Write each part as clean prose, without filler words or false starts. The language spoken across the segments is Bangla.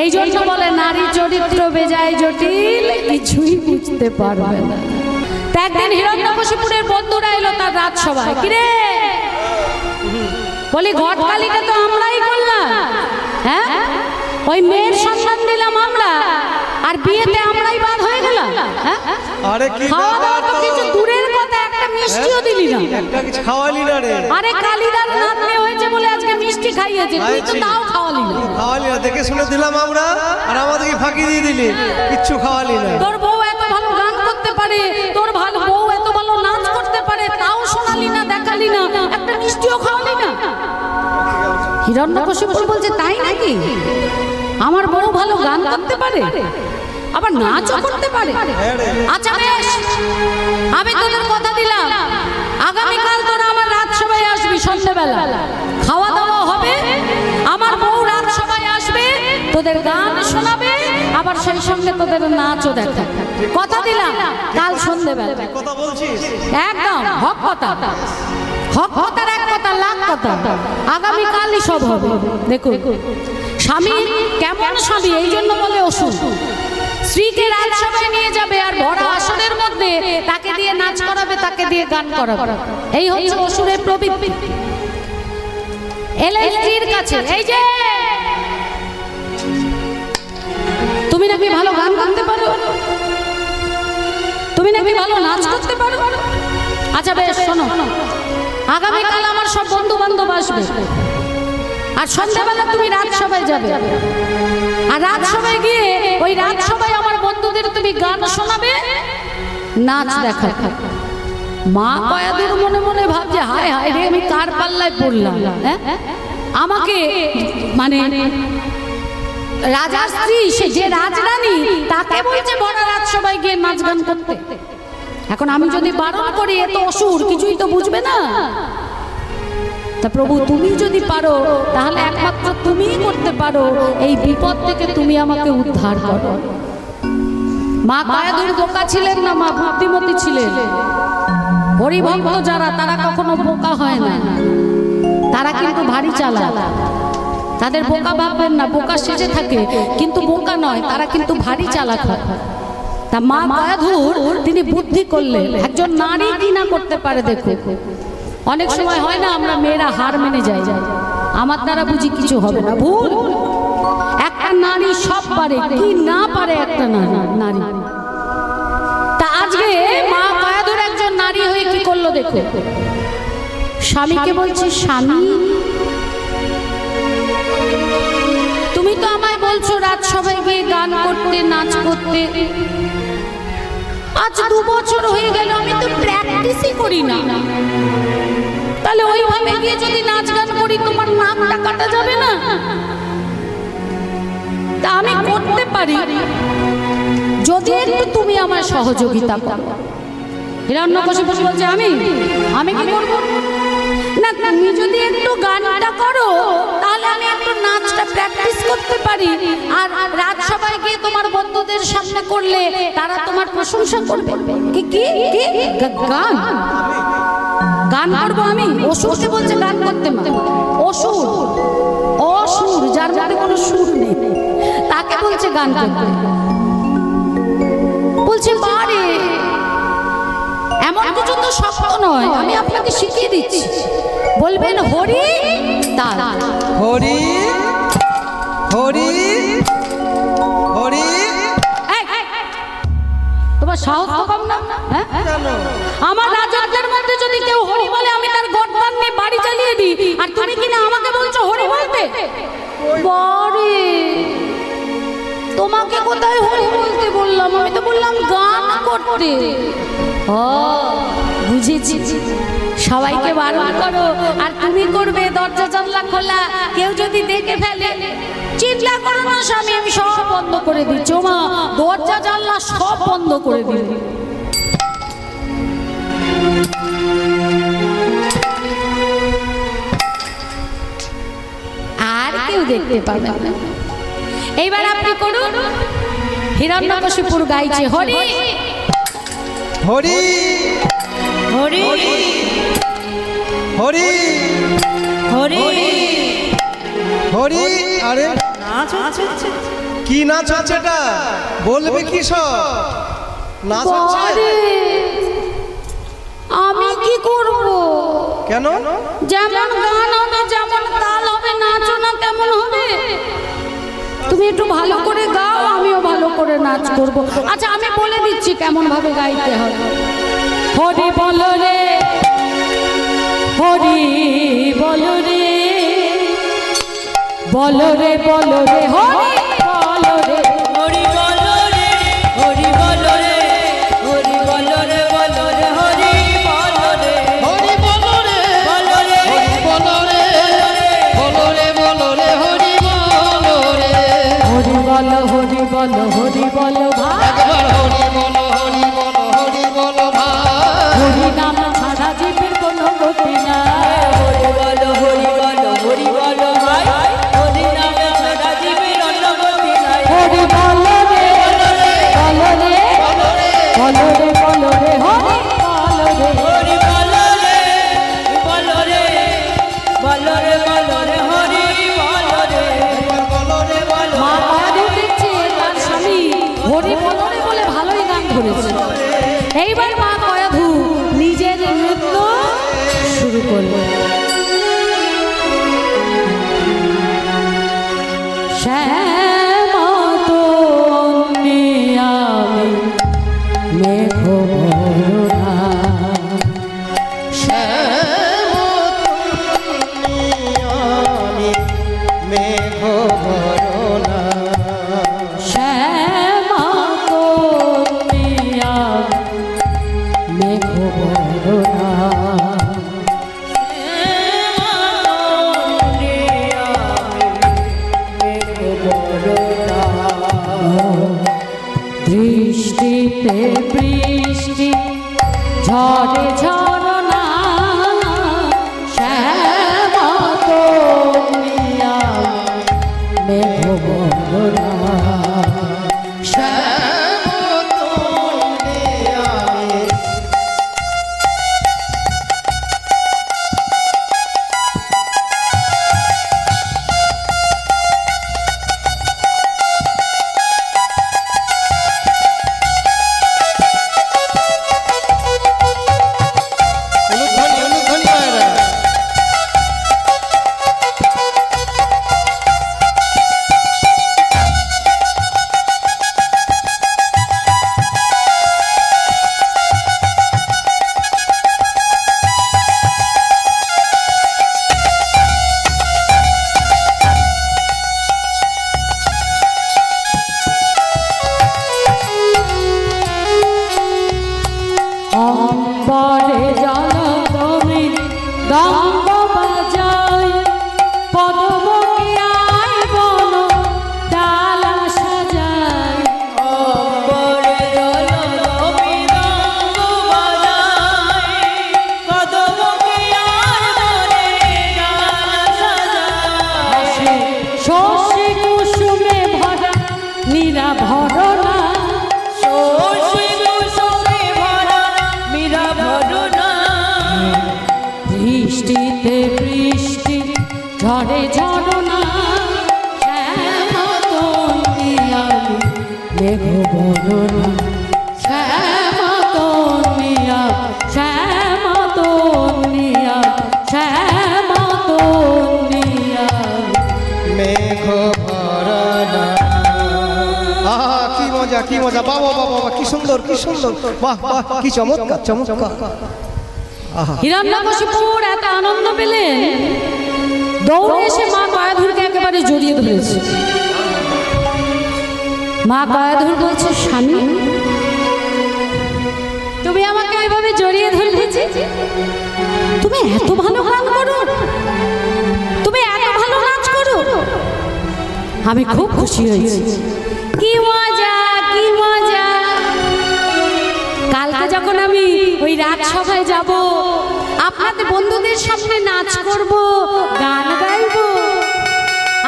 এই জন্য বলে নারী চরিত্র বেজায় জটিল, কিছুই বুঝতে পারবে না। তা একদিন হিরণ্যকশিপুরের বন্ধুরা এলো তার রাজসভায়। কিরে বলি, ঘটকালিটা তো আমরাই করলাম, হ্যাঁ ওই মেয়ের সন্ধান দিলাম আমরা, আর বিয়েতে আমরাই বাদ হয়ে গেলাম। আরে কি খাওয়া দাওয়া তো কিছু দূরের কথা, একটা মিষ্টিও দিলি না, একটা কিছু খাওয়ালি না রে। আরে কালিদার নাতনি হয়েছে বলে আজকে মিষ্টি খাইয়েছে, তুই তো তাও খাওয়ালি না। খাওয়ালি না, দেখে শুনে দিলাম আমরা, আর আমাদেরকে ফাঁকি দিয়ে দিলি, কিচ্ছু খাওয়ালি না। তোর বউ এত ভালো গান করতে পারে, তোর ভালো বউ এত ভালো নাচ করতে পারে, তাও শোনালি না, দেখালি না, একটা মিষ্টিও খাওয়ালি না। হিরণ্যকশিপু বলছে তাই নাকি? আমার বউ ভালো গান করতে পারে, আবার নাচও করতে পারে। আচ্ছা বেশ, আমি তোদের কথা দিলাম, আগামীকাল তোরা আমার রাজসভায় আসবি সন্ধ্যাবেলা, খাওয়া দাওয়া হবে, আমার বউ রাজসভায় আসবে, তোদের গান শোনাবে, আবার সেই সঙ্গে তোদের নাচও দেখা। কথা দিলাম কাল সন্ধ্যাবেলা। কথা বলছিস? একদম হক কথা, হক কথার এক কথা লাখ কথা। আগামীকালই সব হবে। দেখো স্বামী কেমন স্বামী, এই জন্য বলে অসুর। স্ত্রীকে রাজসভায় নিয়ে যাবে আর ভরা আসনের মধ্যে তাকে দিয়ে নাচ করাবে, তাকে দিয়ে গান করাবে, এই হচ্ছে অসুরের প্রবৃত্তি। এলে স্ত্রীর কাছে, এই যে তুমি নাকি ভালো গান গাইতে পারো, তুমি নাকি ভালো নাচ করতে পারো। আচ্ছা বেশ শোনো, আগামীকাল আমার সব বন্ধু বান্ধব আসবে, আর সন্ধ্যাবেলা তুমি রাজসভায় যাবে, আর রাজসভায় গিয়ে ওই রাজসভায় আমার বন্ধুদের তুমি গান শোনাবে, নাচ দেখা। মা কয়াদুর মনে মনে ভাবছে, হায় হায় রে, আমি কার পাল্লায় পড়লাম। আমাকে মানে রাজার স্ত্রী, সে যে রাজরানী, তাকে বলছে বড় রাজসভায় গিয়ে নাচ গান করতে। এখন আমি যদি বারণ করি, এ তো অসুর, কিছুই তো বুঝবে না। তা প্রভু তুমি যদি পারো, তাহলে একমাত্র তুমিই করতে পারো, এই বিপদ থেকে তুমি আমাকে উদ্ধার করো। মা কয়াদুর বোকা ছিলেন না, মা বুদ্ধিমতী ছিলেন। হরিভক্ত যারা, তারা কখনো বোকা হয় না, তারা কিন্তু ভারী চালাক। তাদের বোকা ভাববেন না, বোকা সেজে থাকে কিন্তু বোকা নয়, তারা কিন্তু ভারী চালাক হয়। তা মা কয়াধুর তিনি বুদ্ধি করলেন, একজন নারী কি না করতে পারে। দেখো অনেক সময় হয় না, আমরা মেয়েরা হার মেনে যাই, আমার দ্বারা বুঝি কিছু হবে না। ভুল। একটা নারী সব পারে, কি না পারে একটা নারী। তা আজকে মা কয়াধুর একজন নারী হয়ে কি করলো দেখো, স্বামীকে বলছে, স্বামী তুমি তো আমায় বলছো রাজসভায় গিয়ে গান করতে, নাচ করতে, আজ 2 বছর হয়ে গেল আমি তো প্র্যাকটিসই করি না, তাহলে ওইভাবে গিয়ে যদি নাচ গান করি তোমার নাকটা কাটা যাবে না? তা আমি করতে পারি যদি একটু তুমি আমার সহযোগিতা করো। হিরণ্যকশিপু বলছে, আমি কি করব না, তুমি যদি একটু গানটা করো তাহলে আমি একটু নাচটা প্র্যাকটিস করতে পারি, আর রাজসভায় গিয়ে তোমার বন্ধুদের সামনে করলে তারা তোমার প্রশংসা করবে। কি কি কি গান গান করবো আমি? অসুরকে বলছে গান করতে। মা অসুর, অসুর যার মধ্যে কোনো সুর নেই, তাকে বলছে গান করতে। বলছে বারে এমন কিছু তো শক্ত নয়, আমি আপনাকে শিখিয়ে দিচ্ছি। বলবেন হরি তাল, হরি হরি হরি। তোমার সাহস তো কম না? আমার রাজত্বের মধ্যে যদি কেউ হরি বলে, আমি তার গর্দান নিয়ে বাড়ি চালিয়ে দিই, আর তুমি কিনা আমাকে বলছো হরি বলতে? বারে তোমাকে কোথায় হরি বলতে বললাম? আমি তো বললাম গান করতে। ও বুঝেছি, সবাইকে বারণ করো আর তুমি করবে, দরজা জানলা খোলা, কেউ যদি দেখে ফেলে চিন্তা করো না স্বামী, আমি সব বন্ধ করে দিচ্ছি। মা দরজা জানলা সব বন্ধ করে দিল। আর কেউ দেখতে পাবে না। এইবার আপনি করুন। হিরণ্যকশিপুর গাইছে হরি হরি হরি হরি হরি হরি। আরে নাচ হচ্ছে। কি নাচ হচ্ছে এটা বলবি কি সব নাচ হচ্ছে বারে, আমি কি করব? কেন যেমন গান হবে, যেমন তাল হবে, নাচও না তেমন হবে। তুমি একটু ভালো করে গাও, আমিও ভালো করে নাচ করব। আচ্ছা, আমি বলে দিচ্ছি কেমন ভাবে গাইতে হবে। হরি বল রে, হরি বল রে, বল রে বল রে, হরি বল রে, হরি বল রে, হরি বল রে, হরি বল রে, বল রে, হরি বল রে, হরি বল রে বল রে, বল রে বল রে বল রে হরি বল রে হরি বল, হরি বল, হরি বল ভাই, একবার হরি বল হরি বল হরি বল ভাই হরি নাম ছাড়া জীবের কোনো গতি নাই। হরি বল, হরি বল, হরি বল ভাই, হরি নামে ছাড়া জীবের অন্য গতি নাই। হরি বল রে, বল রে, বল রে, বল রে, হরি বল রে। হরি বল রে, বল রে, বল রে, বল রে, হরি বল রে, বল রে বল মা কায়াধু দেখছে তার স্বামী হরি বল রে বলে ভালোই গান ধরেছে। এইবার মা কায়াধু নিজের নৃত্য শুরু করলো। শ্যামত আমি মেঘ ভরা, আমি মেঘ ভরনা শ্যামত মেঘ ভরা, বৃষ্টিতে বৃষ্টি ঝড়ে ঝরনা, শ্যামত মেঘ ভরা, অনুধ্বনি মায়েরা অম্বরে জল তুমি দম্ব বাজাই, পদমকিয়ায় বন ডালা সাজাই, অম্বরে জল অবিরাম বাজায়, কদমকিয়ার বনে ডালা সাজায়। শশী কুসুমে ভরা নিরাভরণা, শশী কুসুমে ভরা মীরা ভরনা, বৃষ্টিতে বৃষ্টি ঝড়ে ঝরনা, শ্যামতন্নি আমি মেঘ বরণা, শ্যামতন্নি আমি, শ্যামতন্নি আমি, শ্যামতন্নি আমি। মেঘ ভরনা আহা কি মজা কি মজা বাবা বাবা বাবা কি সুন্দর বাহ বাহ কি চমৎকার চমৎকার আহা হিরণ্যকশিপুর এত আনন্দ পেলেন, দৌড়ে এসে মা কায়াধুরকে একেবারে জড়িয়ে ধরেছে। মা কায়াধুর বলছে, স্বামী তুমি আমাকে এভাবে জড়িয়ে ধরেছে, তুমি এত ভালো গান করো, তুমি এত ভালো নাচ করো, আমি খুব খুশি হয়েছি। কি মজা কি মজা, কালকে যখন আমি ওই রাজসভায় যাব, আপনাদের বন্ধুদের সামনে নাচ করব, গান গাইব,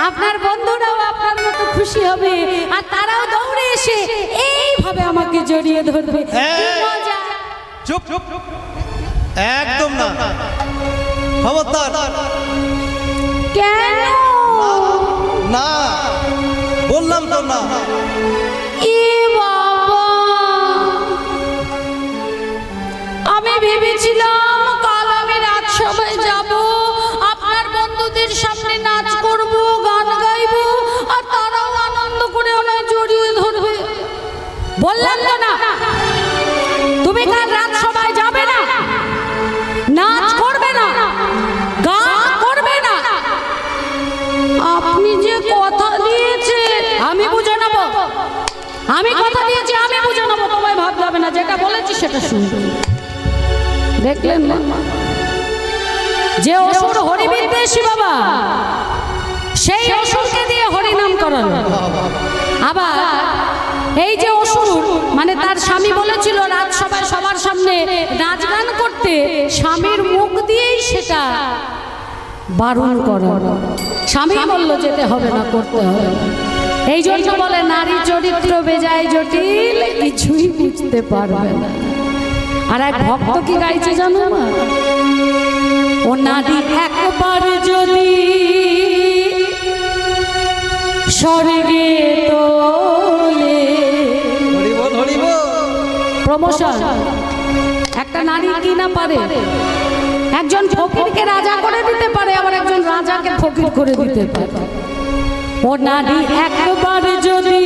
আপনার বন্ধুরাও আপনার মতো খুশি হবে, আর তারাও দৌড়ে এসে এইভাবে আমাকে জড়িয়ে ধরবে। কি মজা। চুপ চুপ একদম না খবরদার কেন? না বললাম না এ বাবা, আমি ভেবেছিলাম কাল আমি রাজসভায় যাব, আপনার বন্ধুদের সামনে নাচ করব, গান গাইব, আর তারাও আনন্দ করে আমায় জড়িয়ে ধরবে। বললাম তো না তুমি কাল রাজসভায় যাবে না, নাচ করবে না, গান করবে না। আপনি যে কথা দিয়েছেন আমি বুঝে নেব, আমি কথা দিয়েছি আমি বুঝে নেবো, তোমায় ভাবতে হবে না, যেটা বলেছি সেটা শুনবে। দেখলেন না যে অসুর হরিবিদ্বেষী বাবা, সেই অসুরকে দিয়ে হরিনাম করালো। আবার এই যে অসুর মানে তার স্বামী বলেছিল রাজসভায় সবার সামনে নাচ গান করতে, স্বামীর মুখ দিয়েই সেটা বারণ করালো। স্বামী বলল যেতে হবে না, করতে হবে না। এই জন্য বলে নারী চরিত্র বেজায় জটিল, কিছুই বুঝতে পারবে না। আর এক ভক্ত কি গাইছে জানো না, ও নারী একবার যদি স্বর্গে তোলে, প্রমোশন একটা নারী কি না পারে, একজন ফকিরকে রাজা করে দিতে পারে, আবার একজন রাজাকে ফকির করে দিতে পারে। ও নারী একবার যদি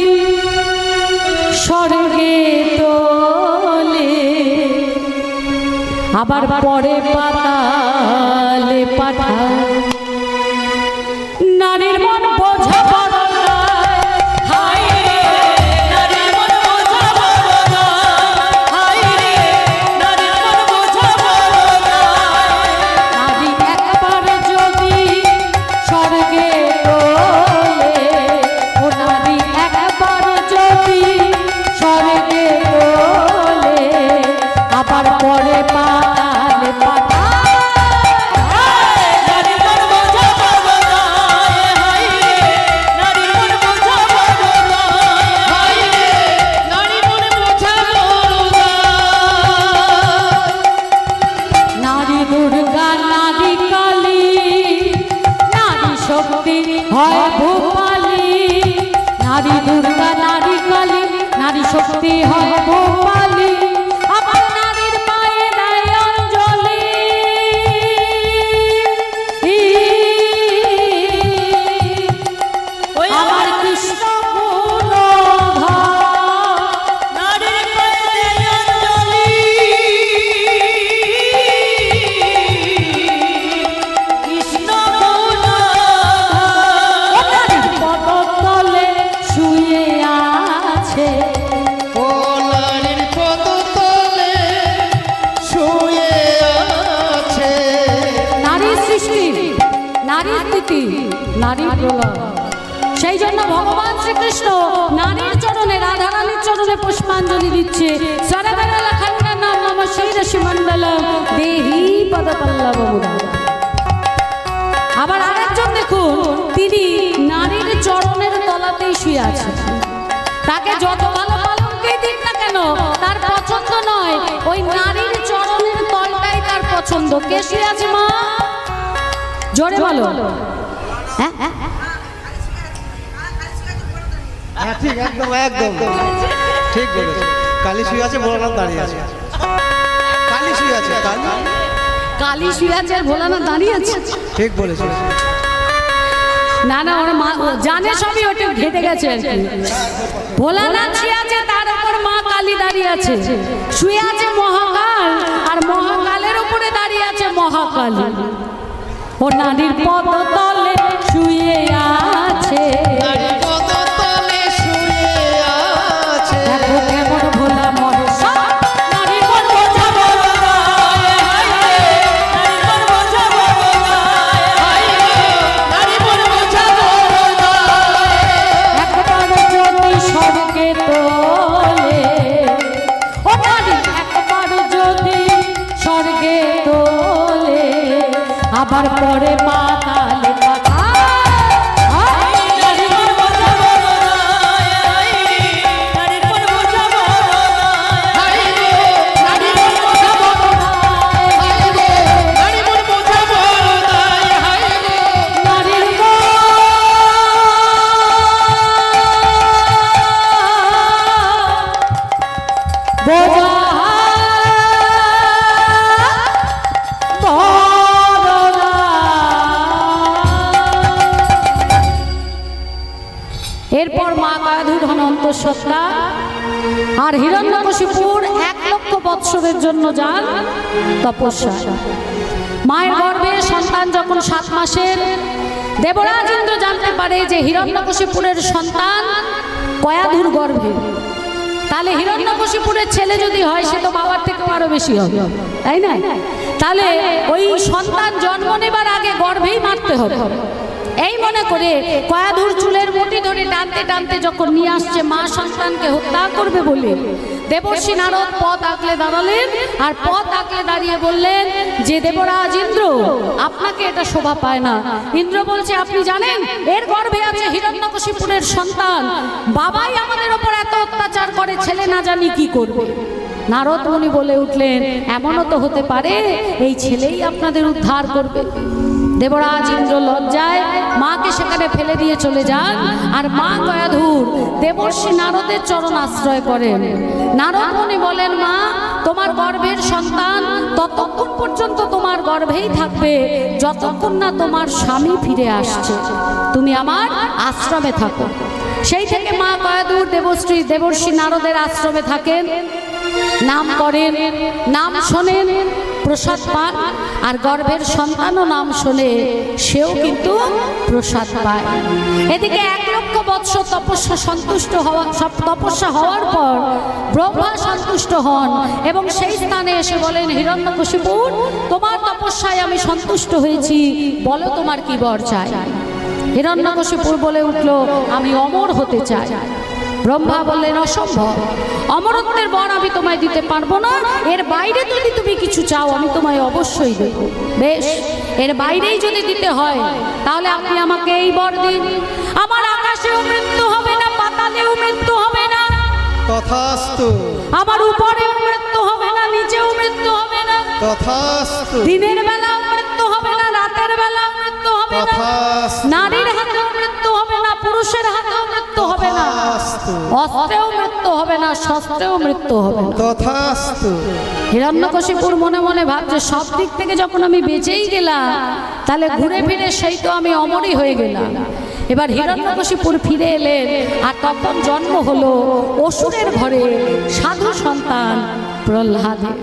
স্বর্গে তোলে, আবার পরে পাতালে পাঠায়, নারীর মন বোঝা বড় নয়, হায় রে, নারীর মন বোঝা বড় নয়, হায় রে, নারীর মন বোঝা বড় নয়। নারী একবার যদি স্বর্গে তোলে, ও নারী একবার যদি স্বর্গে তোলে, আবার পরে পাতালে পাঠায়, নারীর মন বোঝা বড় নয়, হায় রে, নারীর মন বোঝা বড় নয়, হায় রে, নারীর মন বোঝা বড় নয়। নারী দুর্গা, নারী কালী, নারী শক্তি হয় ভূপালী, নারী দুর্গা, নারী কালী, নারী শক্তি হয় ভূপালী, আবার নারীর পায়ে দেয় অঞ্জলি। আমার কৃষ্ণ গুণধর, নারীর পায়ে দেয় অঞ্জলি, কৃষ্ণ গুণধর, নারীর পদতলে শুয়ে আছে, ও নারীর পদতলে শুয়ে আছে। নারী সৃষ্টি, নারী স্থিতি, নারী প্রলয়। সেই জন্য ভগবান শ্রীকৃষ্ণ নারীর চরণে, রাধারানীর চরণে পুষ্পাঞ্জলি দিচ্ছে। সরবরল খণ্ডনম নম শিরসি মণ্ডলম দেহি পদপল্লব মুদার। আবার আরেকজন দেখুন, তিনি নারীর চরণের তলাতেই শুয়ে আছেন। তাকে যত ভালো পালনকেই দিন না কেন তার পছন্দ নয়, ওই নারীর চরণের তলটাই তার পছন্দ। কে শুয়ে আছে মা? জোরে বলো। হ্যাঁ হ্যাঁ হ্যাঁ ঠিক, একদম একদম ঠিক বলেছে। কালী শুয়ে আছে, ভোলানাথ দাঁড়িয়ে আছে। কালী শুয়ে আছে, কালী কালী শুয়ে আছে আর ভোলানাথ দাঁড়িয়ে আছে। ঠিক বলেছে। না না, ওর মা জানে সবই, ওটা ঘেটে গেছে আর কি। ভোলানাথ শুয়ে আছে, তার উপর মা কালী দাঁড়িয়ে আছে। শুয়ে আছে মহাকাল, আর মহাকালের উপরে দাঁড়িয়ে আছে মহাকালী। ও নারীর পদতলে শুয়ে আছে, নারীর পদতলে শুয়ে আছে। দেখো কেমন ভোলা মনসা, নারীর মন বোঝা বড় নয়, হায় রে, নারীর মন বোঝা বড় নয়, হায় রে, নারীর মন বোঝা বড় নয়। একবার যদি স্বর্গে তোলে, ও নারী একবার যদি স্বর্গে তোলে, আবার পরে পাতালে পাঠায়, নারীর মন বোঝা বড় নয়, হায় রে, নারীর মন বোঝা বড় নয়, হায় রে, নারীর মন বোঝা বড় নয়, হায় রে, নারীর মন বোঝা বড় নয়, হায় রে, নারীর মন এরপর মা কায়াধুর হন অন্তঃসত্ত্বা, আর হিরণ্যকশিপুর 1,00,000 বৎসরের জন্য যান তপস্যা। মায়ের গর্ভে সন্তান যখন 7 মাসের, দেবরাজ ইন্দ্র জানতে পারে যে হিরণ্যকশিপুরের সন্তান কয়াধুর গর্ভে। তাহলে হিরণ্যকশিপুরের ছেলে যদি হয় সে তো বাবার থেকেও আরো বেশি হবে, তাই না? তাহলে ওই সন্তান জন্ম নেবার আগে গর্ভেই মারতে হবে। এই মনে করে কয়াধুর চুলের মুঠি ধরে টানতে টানতে যখন নিয়ে আসছে মা সন্তানকে হত্যা করবে বলে, দেবর্ষি নারদ পথ আঁকলে দাঁড়ালেন, আর পথ আঁকলে দাঁড়িয়ে বললেন যে দেবরাজ ইন্দ্র, আপনাকে এটা শোভা পায় না। ইন্দ্র বলছে, আপনি জানেন এর গর্ভে আছে হিরণ্যকশিপুরের সন্তান, বাবাই আমাদের ওপর এত অত্যাচার করে, ছেলে না জানি কি করবে। নারদ মুনি বলে উঠলেন, এমনও তো হতে পারে এই ছেলেই আপনাদের উদ্ধার করবে। দেবরাজ ইন্দ্র লজ্জায় মাকে সেখানে ফেলে দিয়ে চলে যান, আর মা গয়াধুর দেবর্ষি নারদের চরণ আশ্রয় করেন। নারদ মুনি বলেন, মা তোমার গর্ভের সন্তান ততক্ষণ পর্যন্ত তোমার গর্ভেই থাকবে যতক্ষণ না তোমার স্বামী ফিরে আসছে, তুমি আমার আশ্রমে থাকো। সেই থেকে মা গয়াধুর দেবর্ষি নারদের আশ্রমে থাকেন, নাম করেন, নাম শোনেন, প্রসাদ পান, আর গর্ভের সন্তানও নাম শোনে, সেও কিন্তু প্রসাদ পায়। এদিকে 1,00,000 বৎসর তপস্যা হওয়ার পর ব্রহ্মা সন্তুষ্ট হন এবং সেই স্থানে এসে বলেন, হিরণ্যকশিপুর, তোমার তপস্যায় আমি সন্তুষ্ট হয়েছি, বলো তোমার কি বর চাই। হিরণ্যকশিপুর বলে উঠল, আমি অমর হতে চাই। ব্রহ্মা বললেন, অসম্ভব, অমরত্বের বর আমি তোমায় দিতে পারবো না, এর বাইরে যদি তুমি কিছু চাও আমি তোমায় অবশ্যই দেব। বেশ, এর বাইরেই যদি দিতে হয় তাহলে আপনি আমাকে এই বর দিন, আমার আকাশেও মৃত্যু হবে না, পাতালেও মৃত্যু হবে না, তথাস্তু। আমার উপরেও মৃত্যু হবে না, নিচেও মৃত্যু হবে না, তথাস্তু। দিনের বেলাও মৃত্যু হবে না, রাতের বেলাও মৃত্যু হবে না, তথাস্তু। নারীর হাতেও মৃত্যু হবে না, পুরুষের হাতেও মৃত্যু হবে না, অস্ত্রেও মৃত্যু হবে না, শস্ত্রেও মৃত্যু হবে না, তথাস্তু। হিরণ্যকশিপুর মনে মনে ভাবছে, সব দিক থেকে যখন আমি বেঁচেই গেলাম তাহলে ঘুরে ফিরে সেই তো আমি অমরই হয়ে গেলাম। এবার হিরণ্যকশিপুর ফিরে এলেন, আর তখন জন্ম হলো অসুরের ঘরে সাধু সন্তান প্রহ্লাদের।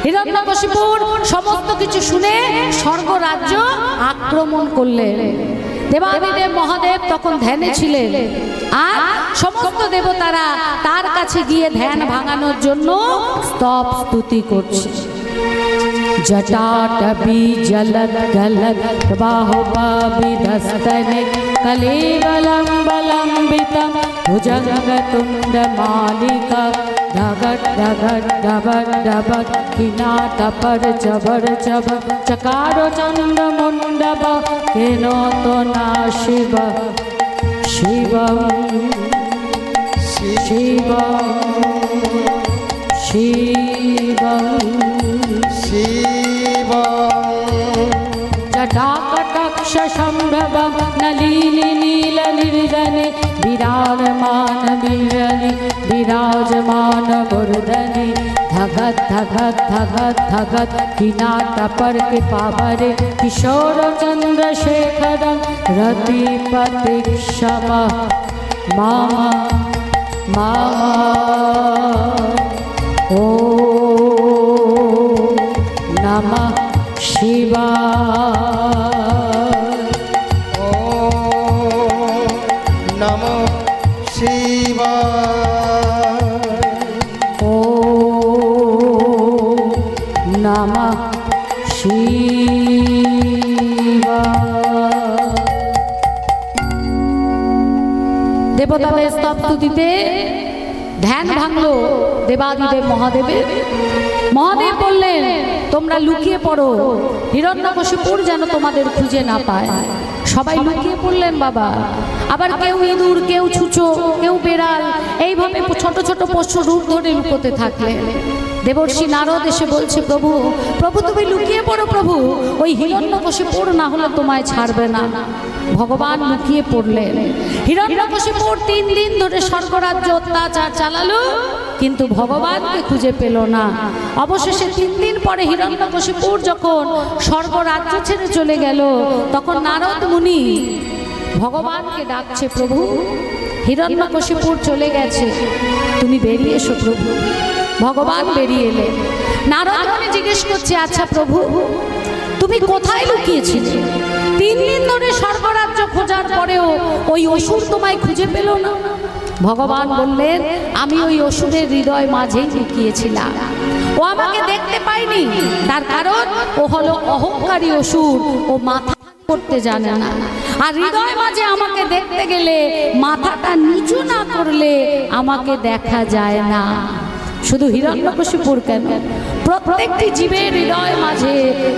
হিরণ্যকশিপুর সমস্ত কিছু শুনে স্বর্গ রাজ্য আক্রমণ করলেন। দেবাদিদেব মহাদেব তখন ধ্যানে ছিলেন, আর সমস্ত দেবতারা তার কাছে গিয়ে ধ্যান ভাঙানোর জন্য স্তব স্তুতি করছে। জটাটবি জলদ গলদ বাহুবিধস্তনে কলেবলম বলম্বিতম ভুজঙ্গতুণ্ড মালিকা ধগট ধগট ডবট ডবট কিনাটপর চবর চব চকারো চন্দ মুন্ডব কেন তো না শিব শিবম শিবম শিবম জটাকটাক্ষ সম্ভবম নলিনী নীল নির্জনে বিরাজমান বিরলি বিরাজমান মুর্ধনি ধগত ধগত ধগত ধগত কিনাটपर के पावरे किशोर चंद्रशेखरम रतिपति क्षमा मामा मामा ओ नमः शिवाय। ओम नमः शिवाय। ओम नमः शिवाय। দেবতাদের স্তবস্তুতিতে ধ্যান ভাঙলো দেবাদিদেব মহাদেবের। মহাদেব বললেন, তোমরা লুকিয়ে পড়ো, হিরণ্যকশিপুর যেন তোমাদের খুঁজে না পায়। সবাই লুকিয়ে পড়লেন বাবা। আবার কেউ ইঁদুর, কেউ ছুঁচো, কেউ বেড়াল, এইভাবে ছোট ছোট পোষ্য রূপ ধরে লুকোতে থাকলেন। দেবর্ষি নারদ এসে বলছে, প্রভু প্রভু তুমি লুকিয়ে পড়ো প্রভু, ওই হিরণ্যকশিপুর না হলে তোমায় ছাড়বে না। ভগবান লুকিয়ে পড়লেন। হিরণ্যকশিপুর 3 দিন ধরে স্বর্গরাজ্য অত্যাচার চালালো, কিন্তু ভগবানকে খুঁজে পেল না। অবশেষে 3 দিন পরে হিরণ্যকশিপুর যখন স্বর্গরাজ্য ছেড়ে চলে গেল, তখন নারদ মুনি ভগবানকে ডাকছে, প্রভু হিরণ্যকশিপুর চলে গেছে, তুমি বেরিয়ে এসো প্রভু। ভগবান বেরিয়ে এলেন। নারদ মুনি জিজ্ঞেস করছে, আচ্ছা প্রভু তুমি কোথায় লুকিয়েছিলে? 3 দিন ধরে স্বর্গরাজ্য খোঁজার পরেও ওই অসুর তোমায় খুঁজে পেল না। ভগবান বললেন, আমি ওই অসুরের হৃদয় মাঝেই লুকিয়েছিলাম। ও আমাকে দেখতে পায়নি, তার কারণ ও হলো অহংকারী অসুর, ও মাথা করতে জানে না। আর হৃদয় মাঝে আমাকে দেখতে গেলে মাথাটা নিচু না করলে আমাকে দেখা যায় না। শুধু হিরণ্যকশিপুর কেন, প্রত্যেকটি জীবের হৃদয় মাঝে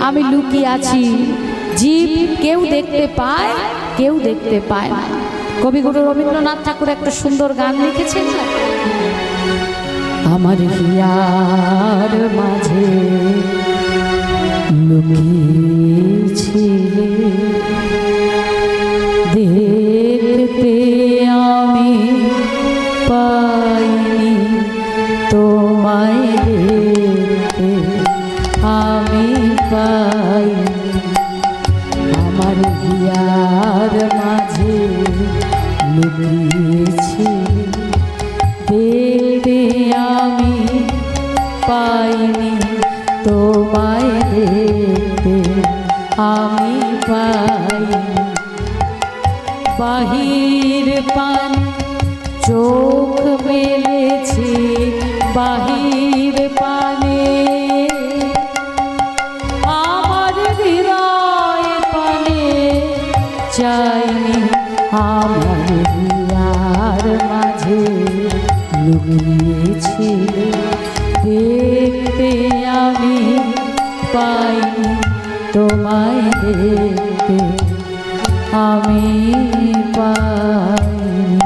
আমি লুকিয়ে আছি। জীব কেউ দেখতে পায়, কেউ দেখতে পায় না। কবিগুরু রবীন্দ্রনাথ ঠাকুর একটা সুন্দর গান লিখেছেন, আমার হিয়ার মাঝে লুকিয়েছিলে, দেখতে আমি পাইনি, তোমায় দেখতে আমি পাইনি। আমার হিয়ার মাঝে লুকিয়েছি, দেখতে আমি পাইনি, তোমায় দেখতে আমি পাইনি। বাহির পান চোখ মেলেছি, বাহির পানে আমার হৃদয় পানে চাইনি। আমার হিয়ার মাঝে লুকিয়েছি, দেখতে আমি পাইনি, তোমায় দেখতে আমি পাইনি।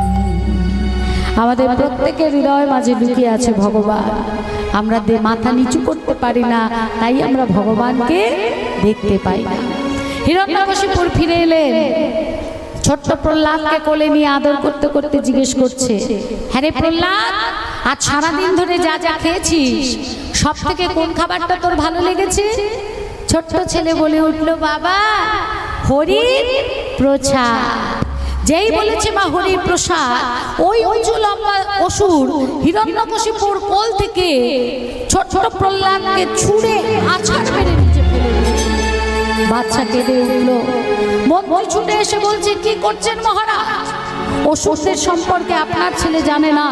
আমাদের প্রত্যেকের হৃদয় মাঝে লুকিয়ে আছে ভগবান। আমরা মাথা নিচু করতে পারি না, তাই আমরা ভগবানকে দেখতে পাই না। হিরণ্যকশিপুর ফিরে এলেন, ছোট্ট প্রহ্লাদকে কোলে নিয়ে আদর করতে করতে জিজ্ঞেস করছে, হ্যাঁ রে প্রহ্লাদ, আজ সারাদিন ধরে যা যা খেয়েছিস সব থেকে কোন খাবারটা তোর ভালো লেগেছে? ছোট্ট ছেলে বলে উঠলো, বাবা হরির প্রসাদ। যেই বলেছে মা হরির প্রসাদ, ওই উঁচু লম্বা অসুর হিরণ্যকশিপুর কোল থেকে ছোট ছোট প্রহ্লাদকে ছুঁড়ে আছাড় মেরে নিচে ফেলে দিল। বাচ্চা কেঁদে উঠল, মন্ত্রী ছুটে এসে বলছে, কি করছেন মহারাজ? অসুরদের সম্পর্কে আপনার ছেলে জানে না,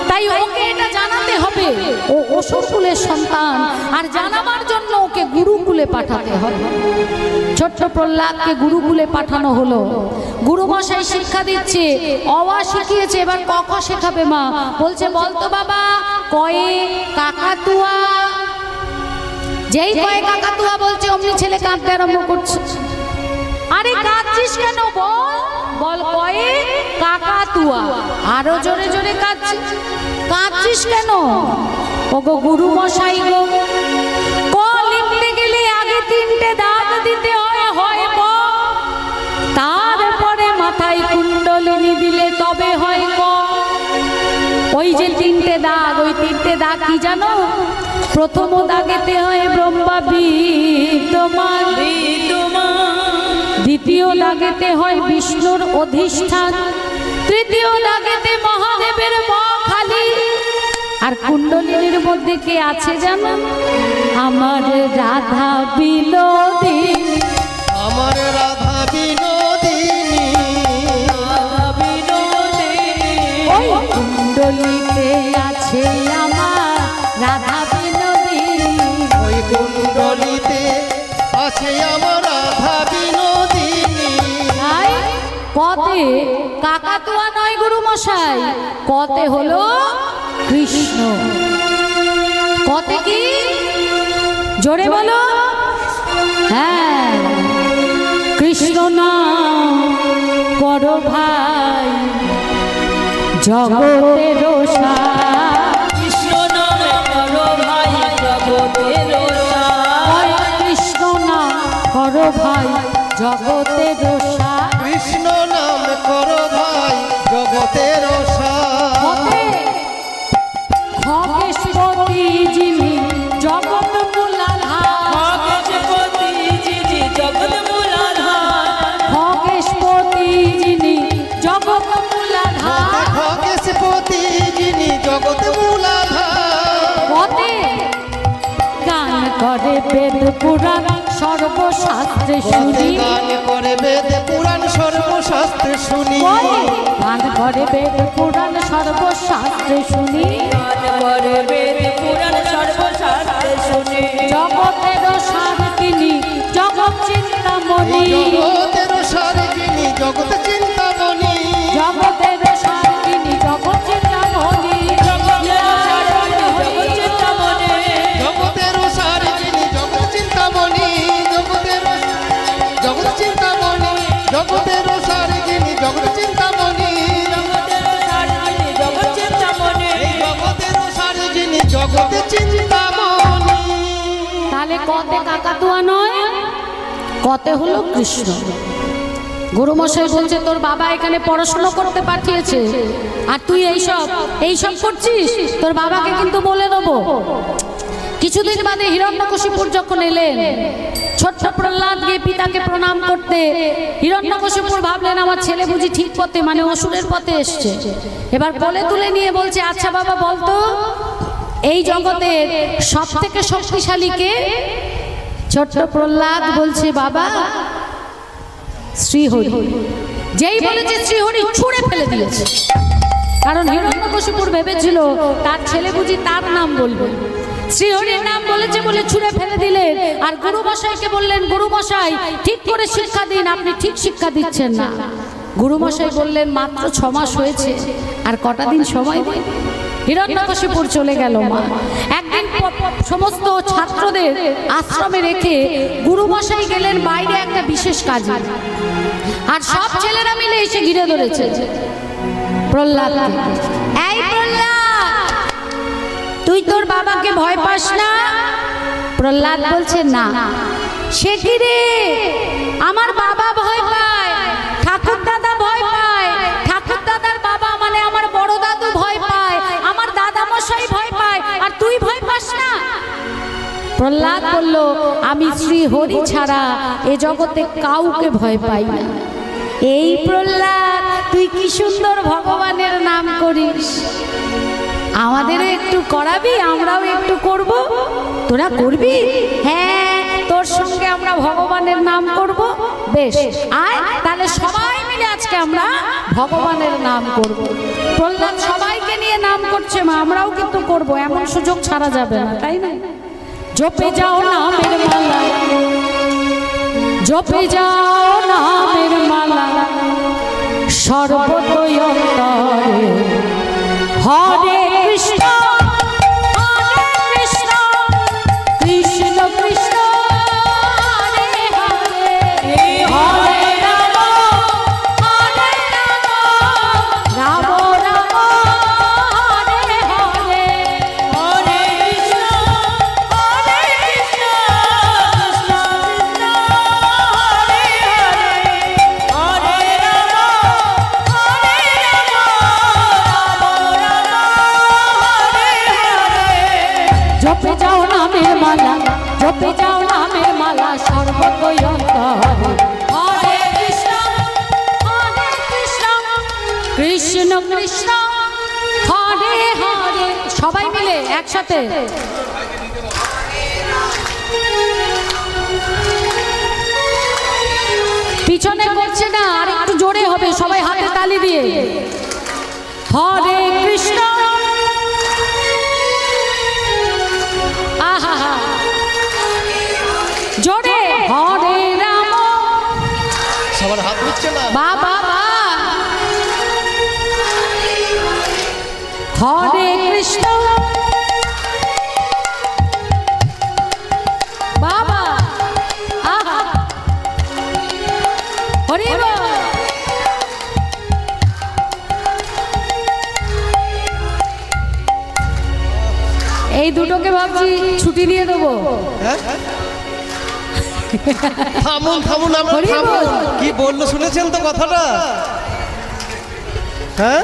তাই ওকে এটা জানাতে হবে। ও অসুর কুলের সন্তান, আর জানাবার জন্য ওকে গুরুকুলে পাঠাতে হবে। ছোট্ট প্রহ্লাদকে গুরুকুলে পাঠানো হলো। গুরুমশাই শিক্ষা দিচ্ছে, অওয়া শিখিয়েছে, এবার ক খ শেখাবে মা। বলছে, বলতো বাবা, কয়ে কাকাতুয়া। যেই কয়ে কাকাতুয়া বলছে, অমনি ছেলে কাঁদতে আরম্ভ করছে। আরে কাঁদছিস কেন? বল বল, কয়ে কাকাতুয়া। আরো জোরে জোরে কাঁদছিস কেন? ওগো গুরু মশাই গো, ক লিখতে গেলে আগে 3টে দাগ দিতে হয় ক, তারপরে মাথায় কুণ্ডলিনী দিলে তবে হয় ক। ওই যে 3টে দাগ, ওই 3টে দাগ কি জানো? প্রথম দাগেতে হয় ব্রহ্মা বিদ্যমান, দ্বিতীয় দাগেতে হয় বিষ্ণুর অধিষ্ঠান, তৃতীয় দাগেতে মহাদেবের মখালি। আর কুণ্ডলিনীর মধ্যে কে আছে জানো? আমার রাধা বিনোদিনী, আমার রাধা বিনোদিনী, ওই কুণ্ডলিতে আছে আমার রাধা বিনোদিনী। ওই কুণ্ডলিতে আছে আমার রাধা বিনোদিনী। তাই কতে কাকাতুয়া নয় গুরু মশাই, কতে হলো কৃষ্ণ। কতে কি? জোরে বলো। হ্যাঁ, কৃষ্ণ নাম করো ভাই, জগতের সার। কৃষ্ণ নাম করো ভাই, জগতের সার। কৃষ্ণ নাম করো ভাই, জগতের সার। কৃষ্ণ নাম করো ভাই, জগতের সার। খগেশপতি যিনি জগৎ মূলাধার, খগেশপতি যিনি জগৎ মূলাধার, খগেশপতি যিনি জগতে মূলাধার। পথে গান করে বেদ পুরাণ সর্বশাস্ত্রে শুনি, গান করে বেদ পুরাণ সর্বশাস্ত্রে শুনি, গান করে বেদ পুরাণ সর্বশাস্ত্রে শুনি, গান করে বেদ পুরাণ সর্বশাস্ত্রে শুনি। জগতের সার তিনি জগৎ চিন্তামণি, জগতের সারে যিনি জগৎ চিন্তামণি, জগতের সার তিনি জগৎ চিন্তামণি, জগতের সারে যিনি জগৎ চিন্তামণি, জগৎ চিন্তামণি, জগতের সারে যিনি জগৎ চিন্তামণি, এই জগতের সারে যিনি জগৎ চিন্তামণি। তাহলে কতে কাকাতুয়া নয়, কতে হলো কৃষ্ণ। গুরুমশাই বলছে তোর বাবা এখানে পড়াশোনা করতে পাঠিয়েছে আর তুই এইসব করছিস, তোর বাবাকে কিন্তু বলে দেবো। কিছুদিন বাদে হিরণ্যকশিপুর যখন এলেন, ছোট্ট প্রহ্লাদ গিয়ে পিতাকে প্রণাম করতে, হিরণ্যকশিপুর ভাবলেন আমার ছেলে বুঝি ঠিক পথে মানে অসুরের পথে এসছে। এবার কোলে তুলে নিয়ে বলছে আচ্ছা বাবা বলতো এই জগতের সব থেকে শক্তিশালী কে? ছোট্ট প্রহ্লাদ বলছে বাবা শ্রীহরি। যেই বলেছে শ্রীহরি ছুঁড়ে ফেলে দিয়েছে, কারণ হিরণ্যকশিপুর ভেবেছিল তার ছেলে বুঝি তার নাম বলবে। শ্রীহরির নাম বলেছে বলে ছুঁড়ে ফেলে দিলেন। আর গুরুমশাইকে বললেন গুরুমশাই ঠিক করে শিক্ষা দিন, আপনি ঠিক শিক্ষা দিচ্ছেন না। গুরুমশাই বললেন মাত্র 6 মাস হয়েছে, আর কটা দিন সময় দিন। হিরণ্যকশিপুর চলে গেল মা। একদিন সমস্ত ছাত্রদের আশ্রমে রেখে গুরুমশাই গেলেন বাইরে একটা বিশেষ কাজে, আর সব ছেলেরা মিলে এসে ঘিরে ধরেছে প্রহ্লাদ। এই প্রহ্লাদ তুই তোর বাবাকে ভয় পাস না? প্রহ্লাদ বলছে না। সে কি রে, আমার বাবা ভয় পায়, ঠাকুর দাদা ভয় পায়, ঠাকুর দাদার বাবা মানে আমার বড় দাদু ভয় পায়, আমার দাদা মশাই ভয় পায়, আর তুই ভয় পাস না? প্রহ্লাদ বলল আমি শ্রী হরি ছাড়া এ জগতে কাউকে ভয় পাই না। এই প্রহ্লাদ তুই কি সুন্দর ভগবানের নাম করিস, আমাদেরও একটু করাবি, আমরাও একটু করব। তোরা করবি? হ্যাঁ, তোর সঙ্গে আমরা ভগবানের নাম করব। বেশ আয় তাহলে সবাই মিলে আজকে আমরা ভগবানের নাম করব। প্রহ্লাদ সবাইকে নিয়ে নাম করছে মা, আমরাও কিন্তু করব, এমন সুযোগ ছাড়া যাবে না, তাই না? জপে যাও নামের মালা, জপে যাও নামের মালা সর্বতই অন্তরে, হরে কৃষ্ণ হরে কৃষ্ণ কৃষ্ণ কৃষ্ণ হরে হরে, হরে রাম হরে রাম রাম রাম হরে হরে, হরে কৃষ্ণ হরে কৃষ্ণ কৃষ্ণ কৃষ্ণ হরে হরে, হরে রাম হরে রাম রাম রাম হরে হরে। জপে যাও নামের মালা, জপে যাও নামের মালা সর্বতই অন্তরে, হরে কৃষ্ণ হরে কৃষ্ণ কৃষ্ণ কৃষ্ণ হরে হরে। সবাই মিলে একসাথে পিছনে করছে না, আর একটু জোরে হবে, সবাই হাতে তালি দিয়ে হরে কৃষ্ণ। আহা জোরে হরে রাম, সবার হাত দিচ্ছে না। বাবা হরে কৃষ্ণ, বাবা আহা হরে বল। এই দুটোকে ভাবছি ছুটি দিয়ে দেবো। হ্যাঁ? থামুন থামুন আমরা হরি থামুন। বল। কি বললো শুনেছেন তো কথাটা? হ্যাঁ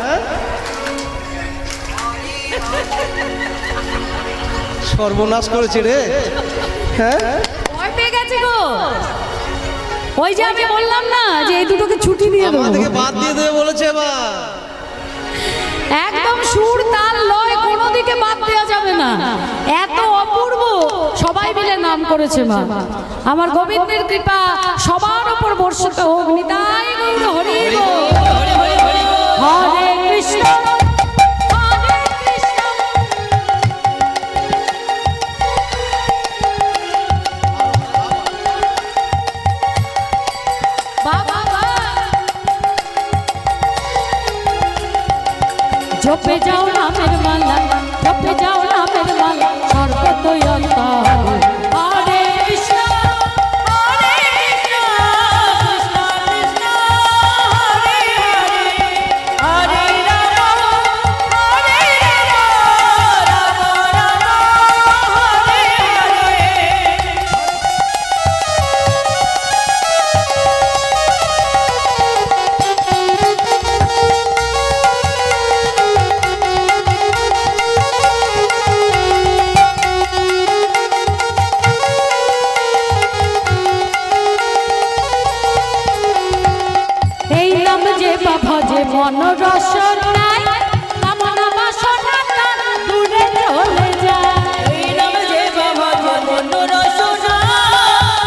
সর্বনাশ করেছে রে। হ্যাঁ ভয় পেয়ে গেছে গো। ওই যে আমি বললাম না যে এই দুটোকে ছুটি দিয়ে দেবো, আমাদেরকে বাদ দিয়ে দেবে বলেছে এবার। একদম সুর তাল লয় এত অপূর্ব সবাই মিলে নাম করেছে মা। আমার গোবিন্দের কৃপা সবার উপর বর্ষিত হোক। নিতাই গৌর হরি বল। হরে কৃষ্ণ হরে কৃষ্ণ বাবা জপে যাও নামের মালা, জপে যাও নামের মালা সর্বতই অন্তরে। হরে কৃষ্ণ হরে কৃষ্ণ কৃষ্ণ কৃষ্ণ হরে হরে, হরে রাম হরে রাম রাম রাম হরে হরে। এই নাম যে বাবা যে মন রসনায় কামনা বাসনা তার দূরে চলে যায়। এই নাম যে বাবা যে মন রসনা,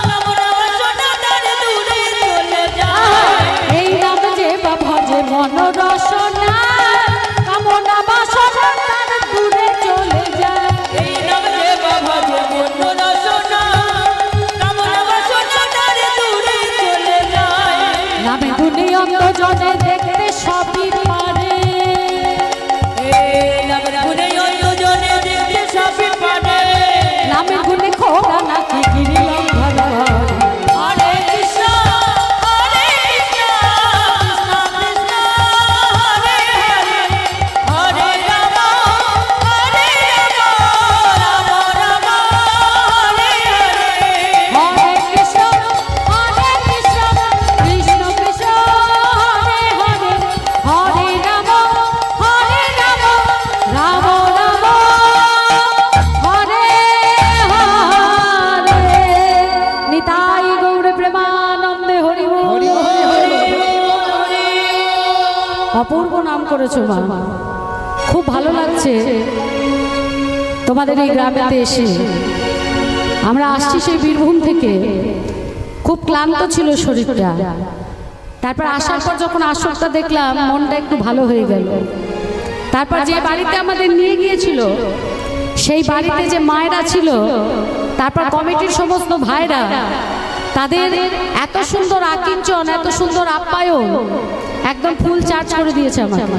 কামনা বাসনা তার দূরে চলে যায়। এই নাম যে বাবা যে মন রসনায় কামনা বাসনা তার দূরে চলে যায়। এই নাম যে বাবা যে মন রসনা, কামনা বাসনা তার দূরে চলে যায়। নামে গুণে অন্তজনে দেখতে সবই পারে। এই নাম গুণে অন্তজনে দেখতে সবই পারে। নামে গুণে খোলা নাকি গিরি লঙ্ঘন করে। হরে কৃষ্ণ হরে কৃষ্ণ কৃষ্ণ কৃষ্ণ হরে হরে, হরে রাম হরে রাম রাম রাম হরে হরে। হরে কৃষ্ণ হরে কৃষ্ণ কৃষ্ণ কৃষ্ণ হরে হরে, হরে রাম রাম রাম হরে হরে। নিতাই গৌর প্রেমানন্দে হরি বল। হরি হরি অপূর্ব নাম করেছো মা, খুব ভালো লাগছে তোমাদের এই গ্রামেতে এসে। আমরা আসছি সেই বীরভূম থেকে, খুব ক্লান্ত ছিল শরীরটা। তারপর আসার পর যখন আসরটা দেখলাম মনটা একটু ভালো হয়ে গেল। তারপর যে বাড়িতে আমাদের নিয়ে গিয়েছিল সেই বাড়িতে যে মায়েরা ছিল, তারপর কমিটির সমস্ত ভাইরা, তাদের এত সুন্দর আকিঞ্চন, এত সুন্দর আপ্যায়ন, একদম ফুল চার্জ করে দিয়েছে আমাকে।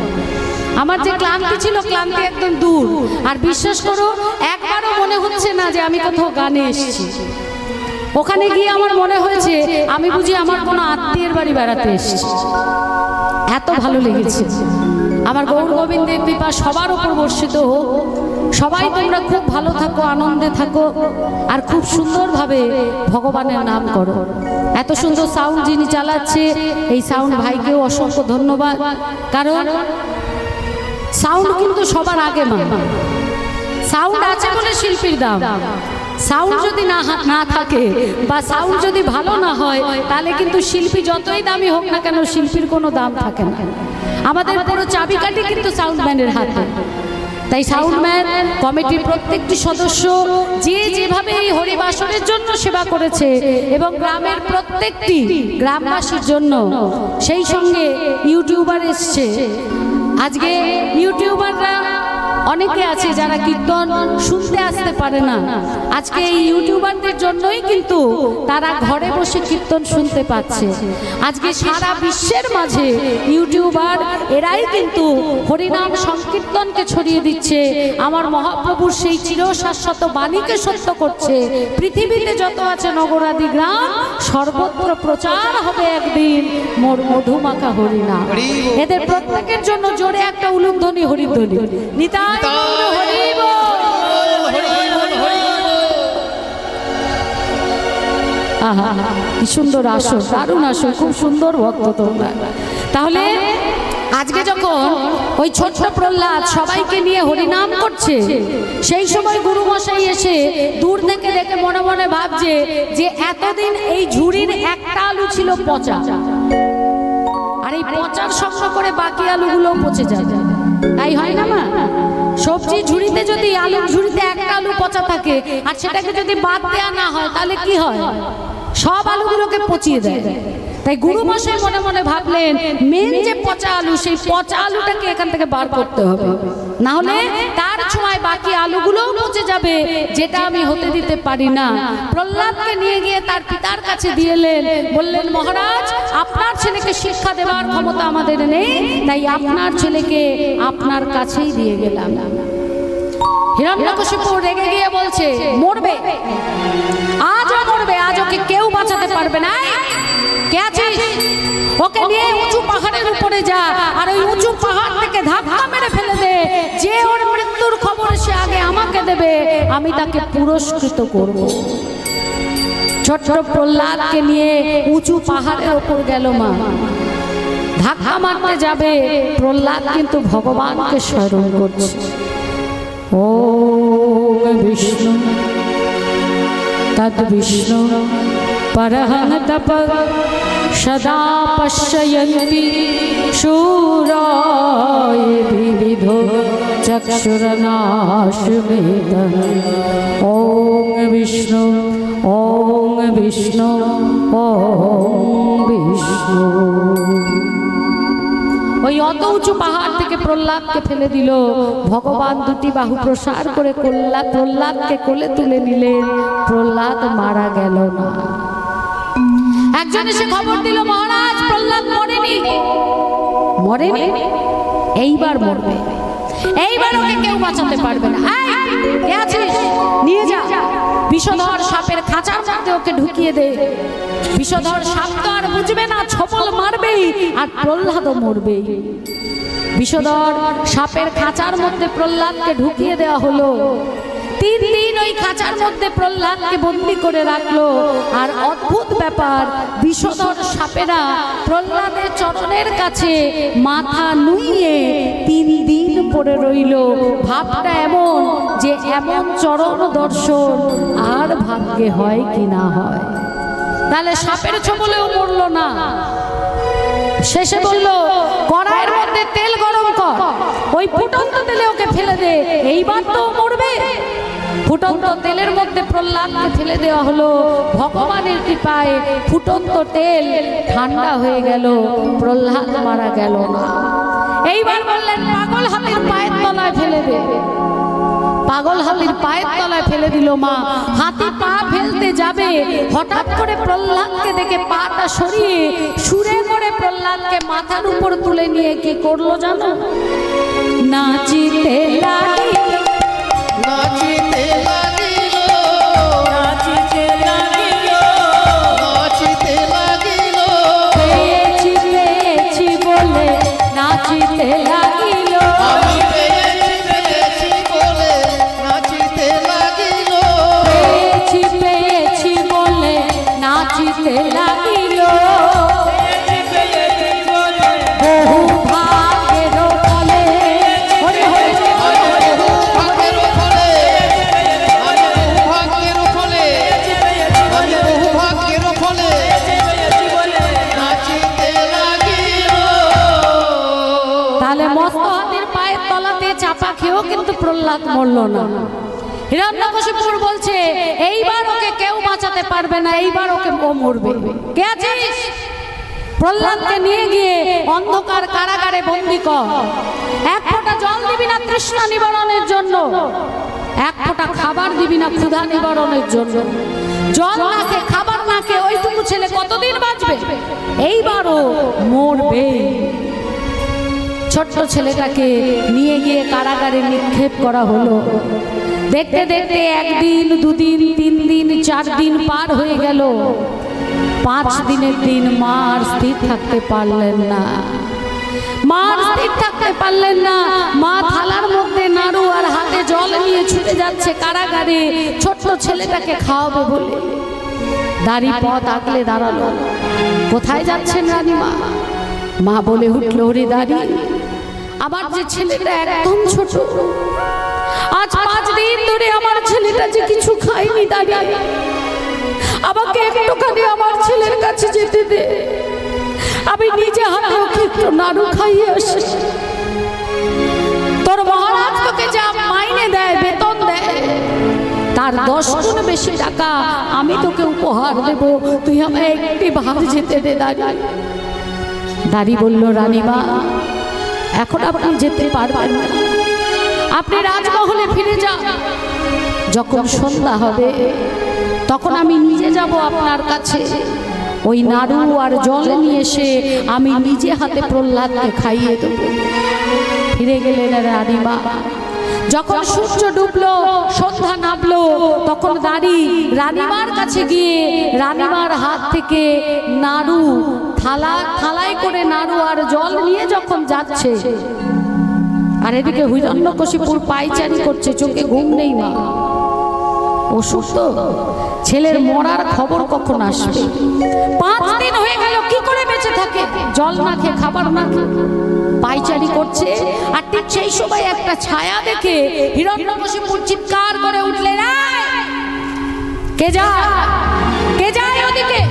আমার যে ক্লান্তি ছিল, ক্লান্তি একদম দূর। আর বিশ্বাস করো, একবারও মনে হচ্ছে না যে আমি কোথাও গানে এসেছি। ওখানে গিয়ে আমার মনে হয়েছে আমি বুঝি আমার কোনো আত্মীয়ের বাড়ি বেড়াতে এসেছি। এত ভালো লেগেছে। আমার গৌর গোবিন্দের কৃপা সবার উপর বর্ষিত হোক। সবাই তোমরা খুব ভালো থাকো, আনন্দে থাকো, আর খুব সুন্দরভাবে ভগবানের নাম করো। এত সুন্দর সাউন্ড যিনি চালাচ্ছে, এই সাউন্ড ভাইকেও অসংখ্য ধন্যবাদ। কারণ সাউন্ড কিন্তু সবার আগে মা। সাউন্ড আছে বলে শিল্পীর দাম। সাউন্ড যদি না থাকে বা সাউন্ড যদি ভালো না হয়, তাহলে কিন্তু শিল্পী যতই দামি হোক না কেন, শিল্পীর কোনো দাম থাকে না। আমাদের পুরো চাবিকাঠি কিন্তু সাউন্ডম্যানের হাতে। তাই সাউন্ডম্যান কমিটির প্রত্যেকটি সদস্য যে যেভাবে এই হরিবাসনের জন্য সেবা করেছে, এবং গ্রামের প্রত্যেকটি গ্রামবাসীর জন্য, সেই সঙ্গে ইউটিউবার এসছে। আজকে ইউটিউবাররা অনেকে আছে যারা কীর্তন শুনতে আসতে পারে না। আজকে এই ইউটিউবারদের জন্যই কিন্তু তারা ঘরে বসে কীর্তন শুনতে পাচ্ছে। আজকে সারা বিশ্বের মাঝে ইউটিউবার এরাই কিন্তু হরিনাম সংকীর্তনকে ছড়িয়ে দিচ্ছে। আমার মহাপ্রভুর সেই চিরশাশ্বত বাণীকে সত্য করছে। পৃথিবীতে যত আছে নগরাদি গ্রাম, সর্বত্র প্রচার হবে একদিন মোর মধুমাখা হরিনাম। এদের প্রত্যেকের জন্য জোরে একটা উলুধ্বনি হরিধ্বনি। নিতাই গৌর হরি বল। আহা, কি সুন্দর আসো, দারুণ আসো, খুব সুন্দর ভক্ত তোমরা। তাহলে আজকে যখন ওই ছোট্ট প্রহ্লাদ সবাইকে নিয়ে হরিনাম করছে, সেই সময় গুরুমশাই এসে দূর থেকে দেখে মনে মনে ভাবছে যে এতদিন এই ঝুড়ির একটা আলু ছিল পচা, আর এই পচার সঙ্গে করে বাকি আলুগুলো পচে যাবে। তাই হয় না মা? সবজি ঝুড়িতে যদি আলুর ঝুড়িতে একটা আলু পচা থাকে আর সেটাকে যদি বাদ দেওয়া না হয় তাহলে কি হয়? সব আলুগুলোকে পচিয়ে দেয়। তাই গুরুমশাই মনে মনে ভাবলেন মেন যে পচা আলু, সেই পচা আলুটাকে এখান থেকে বার করতে হবে, না হলে তার ছোঁয়ায় বাকি আলুগুলোও পচে যাবে, যেটা আমি হতে দিতে পারি না। প্রহ্লাদকে নিয়ে গিয়ে তার পিতার কাছে দিয়ে এলেন, বললেন মহারাজ আপনার ছেলেকে শিক্ষা দেওয়ার ক্ষমতা আমাদের নেই, তাই আপনার ছেলেকে আপনার কাছেই দিয়ে গেলাম। হিরণ্যকশিপু রেগে গিয়ে বলছে মরবে, আজও মরবে, আজ ওকে কেউ বাঁচাতে পারবে না। কে আছিস? ওকে নিয়ে উঁচু পাহাড়ের উপরে যা, আর ওই উঁচু পাহাড় থেকে ধাক্কা মেরে ফেলে দে। যে ওর মৃত্যুর খবর সে আগে আমাকে দেবে, আমি তাকে পুরস্কৃত করব। ছোট্ট প্রহ্লাদকে নিয়ে উঁচু পাহাড়ের উপর গেল মা। ধাক্কা মারতে যাবে, প্রহ্লাদ কিন্তু ভগবানকে স্মরণ করছে। ওম বিষ্ণু তদ বিষ্ণু পরহং তপ সদা পশ্যন্তি শূরায় বিবিধো চক্ষুরনাশমেতং। ওম বিষ্ণু ওম বিষ্ণু ওম বিষ্ণু। ওই অত উঁচু পাহাড় থেকে প্রহ্লাদকে ফেলে দিল। ভগবান দুটি বাহু প্রসার করে প্রহ্লাদকে কোলে তুলে নিলেন। প্রহ্লাদ মারা গেল না। একজন এসে খবর দিল মহারাজ প্রহ্লাদ মরেনি। মরেনি? এইবার মরবে, এইবার ওকে কেউ বাঁচাতে পারবে না। কে আছিস? নিয়ে যা, বিষধর সাপের খাঁচার মধ্যে ওকে ঢুকিয়ে দে। বিষধর সাপ তো আর বুঝবে না, ছপল মারবেই, আর প্রহ্লাদও মরবেই। বিষধর সাপের খাঁচার মধ্যে প্রহ্লাদকে ঢুকিয়ে দেওয়া হলো। 3 দিন ওই খাঁচার মধ্যে প্রহ্লাদকে বন্দি করে রাখলো। আর অদ্ভুত ব্যাপার, বিষধর সাপেরা প্রহ্লাদের চরণের কাছে মাথা নুইয়ে 3 দিন পড়ে রইল। ভাবটা এমন যে এমন চরণ দর্শন আর ভাগ্যে হয় কি না হয়। তাহলে সাপের ছোবলেও মরলো না। শেষে বলল কড়াইয়ের মধ্যে তেল গরম কর, ওই ফুটন্ত তেলে ওকে ফেলে দে, এইবার তো মরবে। ফুটন্ত তেলের মধ্যে প্রহ্লাদকে ফেলে দেওয়া হলো। ভগবানের কৃপায় ফুটন্ত তেল ঠান্ডা হয়ে গেল, প্রহ্লাদ মারা গেল না। এইবার বললেন পাগল হাতির পায়ের তলায় ফেলে দে। পাগল হাতির পায়ের তলায় ফেলে দিল মা। হাতি পা ফেলতে যাবে, হঠাৎ করে প্রহ্লাদকে দেখে পাটা সরিয়ে সুরে করে প্রহ্লাদকে মাথার উপর তুলে নিয়ে কি করলো জানো? নাচিতে লাগিল, নাচিতে লাগিল, নাচিতে লাগিল, নাচিতে লাগিল, পেয়েছি পেয়েছি বলে নাচিতে লাগিল। আমি পেয়েছি বলে নাচিতে লাগিল, পেয়েছি পেয়েছি বলে নাচিতে লাগিল। পেয়েছি বলে বহু ভাগ্যের ফলে হরে হরে ভাগ্যের ফলে, ভাগ্যের ফলে, ভাগ্যের ফলে পেয়েছি বলে নাচিতে লাগিল। তাহলে মস্ত হাতির পায়ের তলাতে চাপা খেয়েও কিন্তু প্রহ্লাদ মরল না। হিরণ্যকশিপু বলছে এইবার ওকে কেউ বাঁচাতে পারবে না, এইবার ওকে ও মরবে। কে আছিস? প্রহ্লাদকে নিয়ে গিয়ে অন্ধকার কারাগারে বন্দি কর। 1 ফোঁটা জল দিবি না তৃষ্ণা নিবারণের জন্য, 1 ফোঁটা খাবার দিবি না ক্ষুধা নিবারণের জন্য। জল না খেয়ে খাবার না খেয়ে ওইটুকু ছেলে কতদিন বাঁচবে? এইবারও মরবে। ছোট্ট ছেলেটাকে নিয়ে গিয়ে কারাগারে নিক্ষেপ করা হলো। দেখতে দেখতে 1 দিন 2 দিন 3 দিন 4 দিন পার হয়ে গেল। 5 দিনের দিন মা আর স্থির থাকতে পারলেন না। মা স্থির থাকতে পারলেন না। মা থালার মধ্যে নাড়ু আর হাতে জল নিয়ে ছুটে যাচ্ছে কারাগারে ছোট্ট ছেলেটাকে খাওয়াবে বলে। দাড়ি পথ আগলে দাঁড়ালো। কোথায় যাচ্ছেন রানীমা? মা বলে উঠল, ওরে দাড়ি, আমার যে ছেলেটা একদম ছোট, আজ 5 দিন ধরে আমার ছেলেটা যে কিছু খায়নি, দাঁড়িয়ে আমাকে একটুখানি আমার ছেলের কাছে যেতে দে, আমি নিজে হাতে ওকে একটু নাড়ু খাইয়ে আসি। তার 10 গুণ বেশি টাকা আমি তোকে উপহার দেব, তুই আমায় একটি বার যেতে দে। দাঁড়ি বলল, রানীমা এখন আপনি যেতে পারবেন না, আপনি রাজমহলে ফিরে যান। যখন সন্ধ্যা হবে তখন আমি নিজে যাব আপনার কাছে, ওই নাড়ু আর জল নিয়ে এসে আমি নিজে হাতে প্রহ্লাদকে খাইয়ে দেব। ফিরে গেলেন রানীমা। যখন সূর্য ডুবলো, সন্ধ্যা নামলো, তখন দাঁড়ি রানীমার কাছে গিয়ে রানীমার হাত থেকে নাড়ু থালায় করে নাড়ু আর জল নিয়ে যখন যাচ্ছে, আর এদিকে হিরণ্যকশিপুর পায়চারি করছে, চোখে ঘুম নেই। মা অসুস্থ, ছেলের মরার খবর কখন আসবে? 5 দিন হয়ে গেল, কি করে বেঁচে থাকে? জল না খেয়ে, খাবার না খেয়ে পায়চারি করছে। আর ঠিক সেই সময় একটা ছায়া দেখে হিরণ্যকশিপুর চিৎকার করে উঠলেন, কে যায়, কে যায় ওদিকে,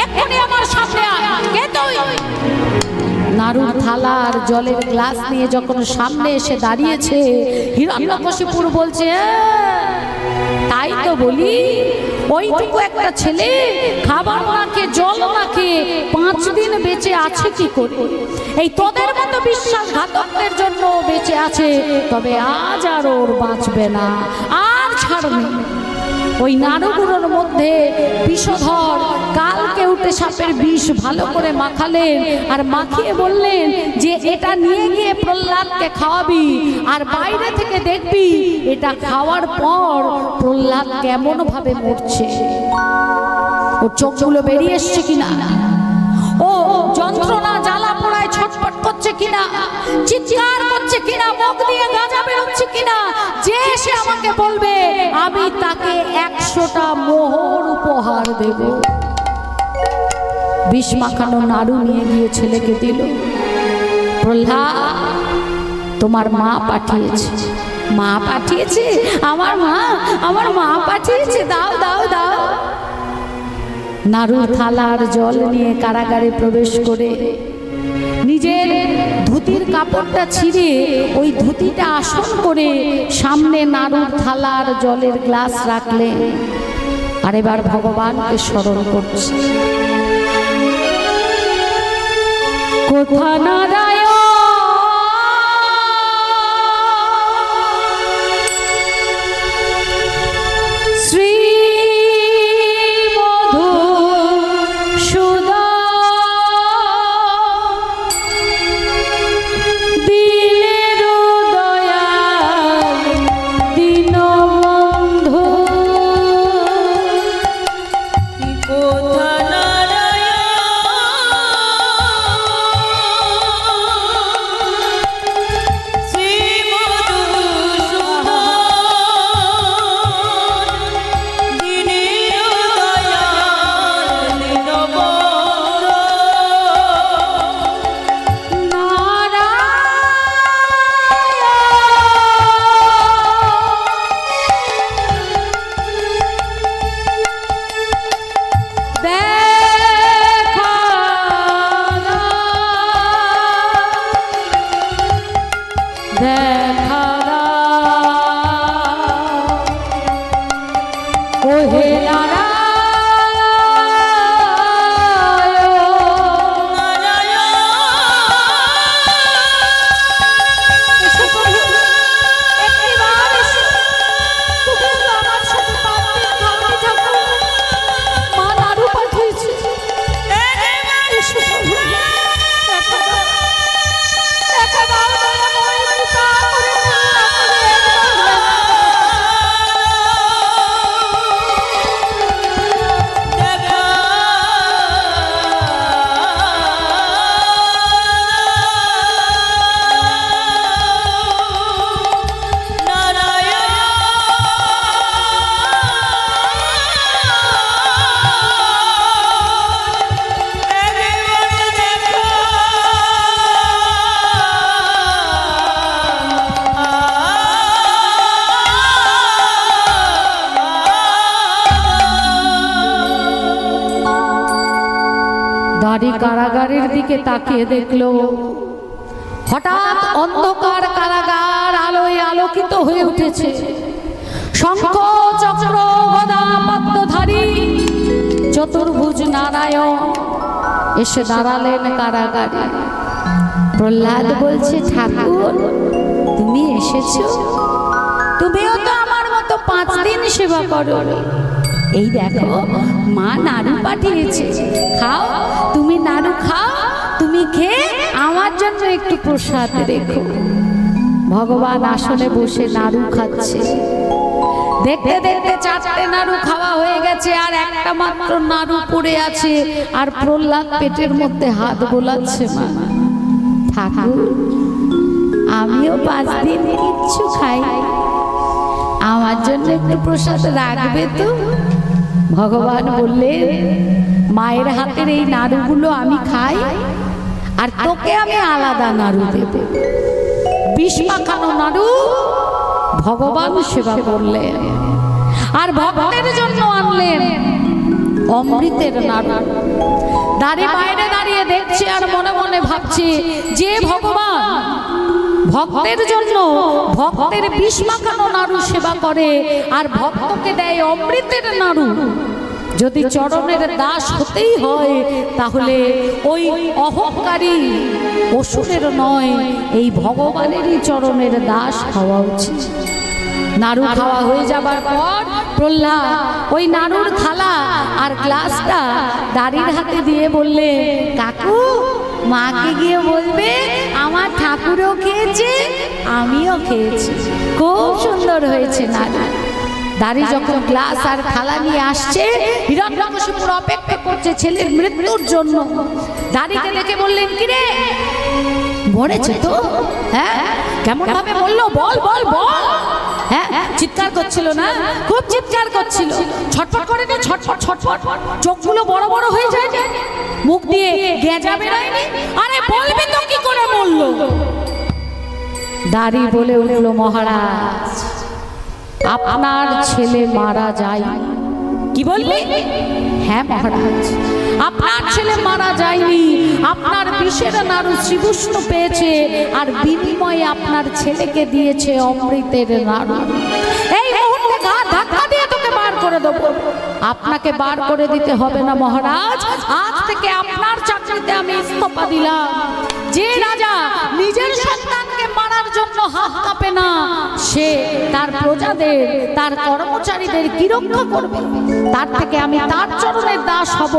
এক্ষুনি আমার সামনে আয়, কে তুই? নাড়ুর থালা আর জলের গ্লাস নিয়ে যখন সামনে এসে দাঁড়িয়েছে, হিরণ্যকশিপুর বলছে, তাই তো বলি, ওইটুকু একটা ছেলে খাবার না খেয়ে, জল না খেয়ে 5 দিন বেঁচে আছে কি করে? এই তোদের মতো বিশ্বাসঘাতকদের জন্য বেঁচে আছে, তবে আজ আর ওর বাঁচবে না, আর ছাড়বে। ওই নাড়ুগুলোর মধ্যে বিষধর কালকে উঠে সাপের বিষ ভালো করে মাখালেন, আর মাখিয়ে বললেন যে এটা নিয়ে গিয়ে প্রহ্লাদকে খাওয়াবি, আর বাইরে থেকে দেখবি এটা খাওয়ার পর প্রহ্লাদ কেমন ভাবে মরছে, ওর চোখগুলো বেরিয়ে এসছে কিনা, ও যন্ত্রণা জ্বালা পোড়ায় ছটফট করছে কিনা, চিৎকার করছে কিনা, মুখ দিয়ে গাঁজা বেরোচ্ছে কিনা। যে এসে আমাকে বলবে, আমি তাকে 100টা মোহর উপহার দেব। বিষ মাখানো নাড়ু নিয়ে গিয়ে ছেলেকে দিল। প্রহ্লাদ, তোমার মা পাঠিয়েছে। মা পাঠিয়েছে? আমার মা পাঠিয়েছে, দাও দাও দাও। নাড়ুর থালার জল নিয়ে কারাগারে প্রবেশ করে নিজের ধুতির কাপড়টা ছিঁড়ে ওই ধুতিটা আসন করে সামনে নাড়ুর থালার জলের গ্লাস রাখলেন, আর এবার ভগবানকে স্মরণ করছে। কোথা নারায়ণ কারাগারের দিকে তাকিয়ে দেখলো, হঠাৎ অন্ধকার কারাগার আলোয় আলোকিত হয়ে উঠেছে। শঙ্খ চক্র গদা পদ্মধারী চতুর্ভুজ নারায়ণ এসে দাঁড়ালেন কারাগারে। প্রহ্লাদ বলছে, ঠাকুর তুমি এসেছো, তুমিও তো আমার মতো 5 দিন সেবা করো। এই দেখো মা নাড়ু পাঠিয়েছে, খাও, তুমি নাড়ু খাও, তুমি খেয়ে আমার জন্য একটু প্রসাদ রেখো। ভগবান আসনে বসে নাড়ু খাচ্ছে। দেখতে দেখতে 4টে নাড়ু খাওয়া হয়ে গেছে, আর একটা মাত্র নাড়ু পড়ে আছে। আর প্রহ্লাদ পেটের মধ্যে হাত বোলাচ্ছে, মা ঠাকুর আমিও 5 দিন কিচ্ছু খাই, আমার জন্য একটু প্রসাদ রাখবে তো? ভগবান বললেন, মায়ের হাতের এই নাড়ুগুলো আমি খাই, আর তোকে আমি আলাদা নাড়ু দেব। বিষ মাখানো নাড়ু ভগবান সেবা করলেন, আর ভক্তের জন্য আনলেন অমৃতের নাড়ু। দাঁড়িয়ে বাইরে দাঁড়িয়ে দেখছে আর মনে মনে ভাবছে, যে ভগবান ভক্তের জন্য ভক্তের বিষ মাখানো নাড়ু সেবা করে আর ভক্তকে দেয় অমৃতের নাড়ু, যদি চরণের দাস হতেই হয় তাহলে ওই অহংকারী অসুরের নয়, এই ভগবানেরই চরণের দাস হওয়া উচিত। নাড়ু খাওয়া হয়ে যাবার পর প্রহ্লাদ ওই নাড়ুর থালা আর গ্লাসটা দাঁড়ির হাতে দিয়ে বললে, কাকু মাকে গিয়ে বলবে আমার ঠাকুরও খেয়েছে, আমিও খেয়েছি, খুব সুন্দর হয়েছে নাড়ু। দাঁড়ি যখন গ্লাস আর থালা নিয়ে আসছে, হিরণ্যকশিপুর অপেক্ষা করছে ছেলের মৃত্যুর জন্য। দাঁড়িকে দেখে বললেন, কিরে মরেছে তো? হ্যাঁ, কেমন ভাবে বললো, বল বল বল। হ্যাঁ, চিৎকার করছিল না? খুব চিৎকার করছিল, ছটফট করে না, ছটফট ছটফট, চোখগুলো বড় বড় হয়ে যায়, মুখ দিয়ে গেঁজা বেরোয়নি। আরে বলবি তো কি করে বললো? দাঁড়ি বলে উঠল, মহারাজ আপনার ছেলে মারা যায়। কি বললি? হ্যাঁ মহারাজ, আপনার ছেলে মারা যায়নি, আপনার বিষের নাড়ু শ্রীবিষ্ণু পেয়েছে, আর বিনিময়ে আপনার ছেলেকে দিয়েছে অমৃতের নাড়ু। এই মুহূর্তে ঘাট ধাক্কা দিয়ে তোকে বার করে দেবো। আপনাকে বার করে দিতে হবে না মহারাজ, আজ থেকে আপনার চাকরিতে আমি ইস্তফা দিলাম। যে রাজা নিজের সন্তানকে মারার জন্য হাত কাঁপে না, সে তার প্রজাদের, তার কর্মচারীদের কি রক্ষা করবে? তার থেকে আমি তার চরণের দাস হব,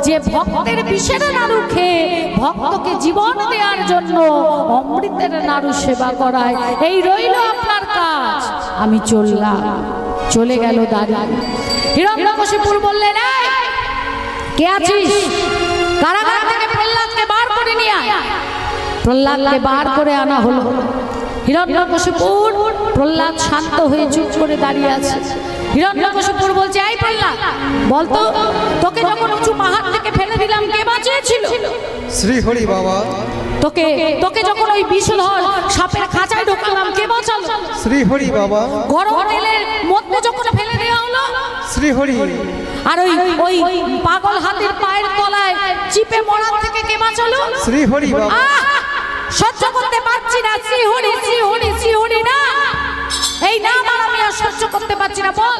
যে ভক্তের বিষের নাড়ু খেয়ে ভক্তকে জীবন দেওয়ার জন্য অমৃতের নাড়ু সেবা করায়। এই রইল আপনার কাজ, আমি চললাম। চলে গেল দাঁড়ি। হিরণ্যকশিপুর বললেন, কে আছিস? কারাগার থেকে প্রহ্লাদকে বার করে নিয়ে আয়। প্রহ্লাদকে বার করে আনা হলো। হিরণ্যকশিপুর, প্রহ্লাদ শান্ত হয়ে চুপ করে দাঁড়িয়ে আছে। হিরণ্যকশিপুর বলছে, এই প্রহ্লাদ বলতো, তোকে যখন উঁচু পাহাড় থেকে ফেলে দিলাম কে বাঁচিয়েছিল? শ্রী হরি বাবা। তোকে তোকে যখন ওই বিষধর সাপের খাঁচায় ঢোকালাম কে বাঁচালো? শ্রী হরি বাবা। গরম তেলের মধ্যে যখন ফেলে দেওয়া হলো? শ্রী হরি। আর ওই পাগল হাতির পায়ের তলায় চিপে মরার থেকে কে বাঁচালো? শ্রী হরি বাবা। সহ্য করতে পারছি না, শ্রী হরি শ্রী হরি শ্রী হরি না, এই নাম আর আমি আর সহ্য করতে পারছি না। বল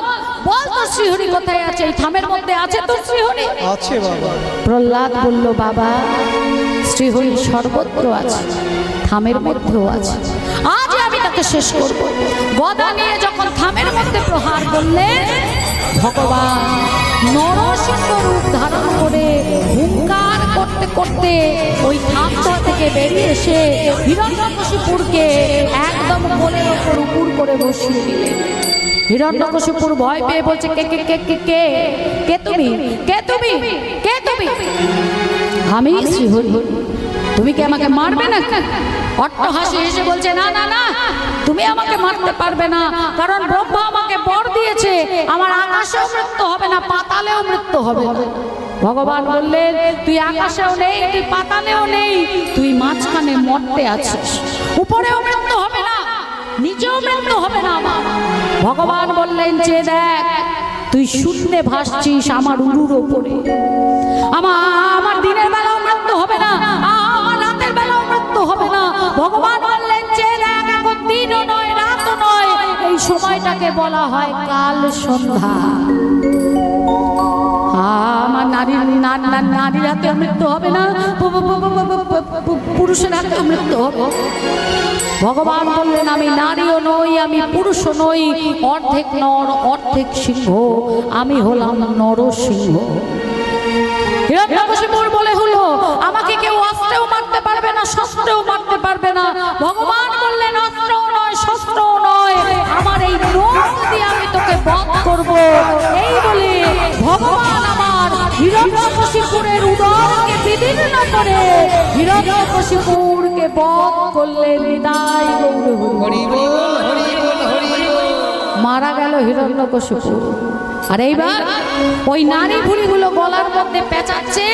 বল তোর শ্রীহরি কোথায় আছে? এই থামের মধ্যে আছে তোর শ্রীহরি? আছে বাবা। প্রহ্লাদ বলল, বাবা শ্রীহরি সর্বত্র আছে, থামের মধ্যেও আছে, আজ আমি তাকে শেষ করব। গদা নিয়ে যখন থামের মধ্যে প্রহার করলে, ভগবান নরসিংহ রূপ ধারণ করে হুঙ্কার করতে করতে ওই থামটা থেকে বেরিয়ে এসে হিরণ্যকশিপুরকে একদম কোলের ওপর উপুর করে বসিয়ে দিলেন। হিরণ্যকশিপুর ভয় পেয়ে বলছে, কে কে কে কে কে কে তুমি? কে তুমি? কে তুমি? আমি শ্রীহরি। তুমি কি আমাকে মারবে না? অট্টহাসি হেসে বলছে, না না না, তুমি আমাকে মারতে পারবে না, কারণ ব্রহ্মা আমাকে বর দিয়েছে, আমার আকাশেও মৃত্যু হবে না, পাতালেও মৃত্যু হবে। ভগবান বললেন, তুই আকাশেও নেই, তুই পাতালেও নেই, তুই মাঝখানে মর্তে আছিস, উপরেও মৃত্যু হবে না, নিচেও মৃত্যু হবে না। ভগবান বললেন, যে দেখ তুই শূন্যে ভাসছিস আমার উরুর ওপরে, আমার দিনের বেলাও মৃত্যু হবে না, আমার রাতের বেলাও মৃত্যু হবে না। ভগবান বললেন, যে দেখ এখন দিনও নয় রাতও নয়, এই সময়টাকে বলা হয় সন্ধ্যা। আমার নারীর হাতে মৃত্যু হবে না, পুরুষের হাতে মৃত্যু হবে। ভগবান বললেন আমি নারীও নই, আমি পুরুষও নই, অর্ধেক নর অর্ধেক সিংহ, আমি হলাম নরসিংহ। হিরণ্যকশিপুর বলে হলো আমাকে কেউ অস্ত্রেও মারতে পারবে না, শস্ত্রেও মারতে পারবে না। ভগবান বললেন অস্ত্রও নয় শস্ত্রও নয়, আমার এই নখ দিয়ে আমি তোকে বধ করব। এই বলে ভগবান আমার হিরণ্যকশিপুরের উদরকে বিদীর্ণ করে হিরণ্যকশিপুরকে বধ করলেন। বিদায় গৌর হরি হরি বল হরি বল হরি বল। মারা গেল হিরণ্যকশিপুর। আর এইবার ওই নারী ভুড়িগুলো গলার মধ্যে পেঁচাচ্ছে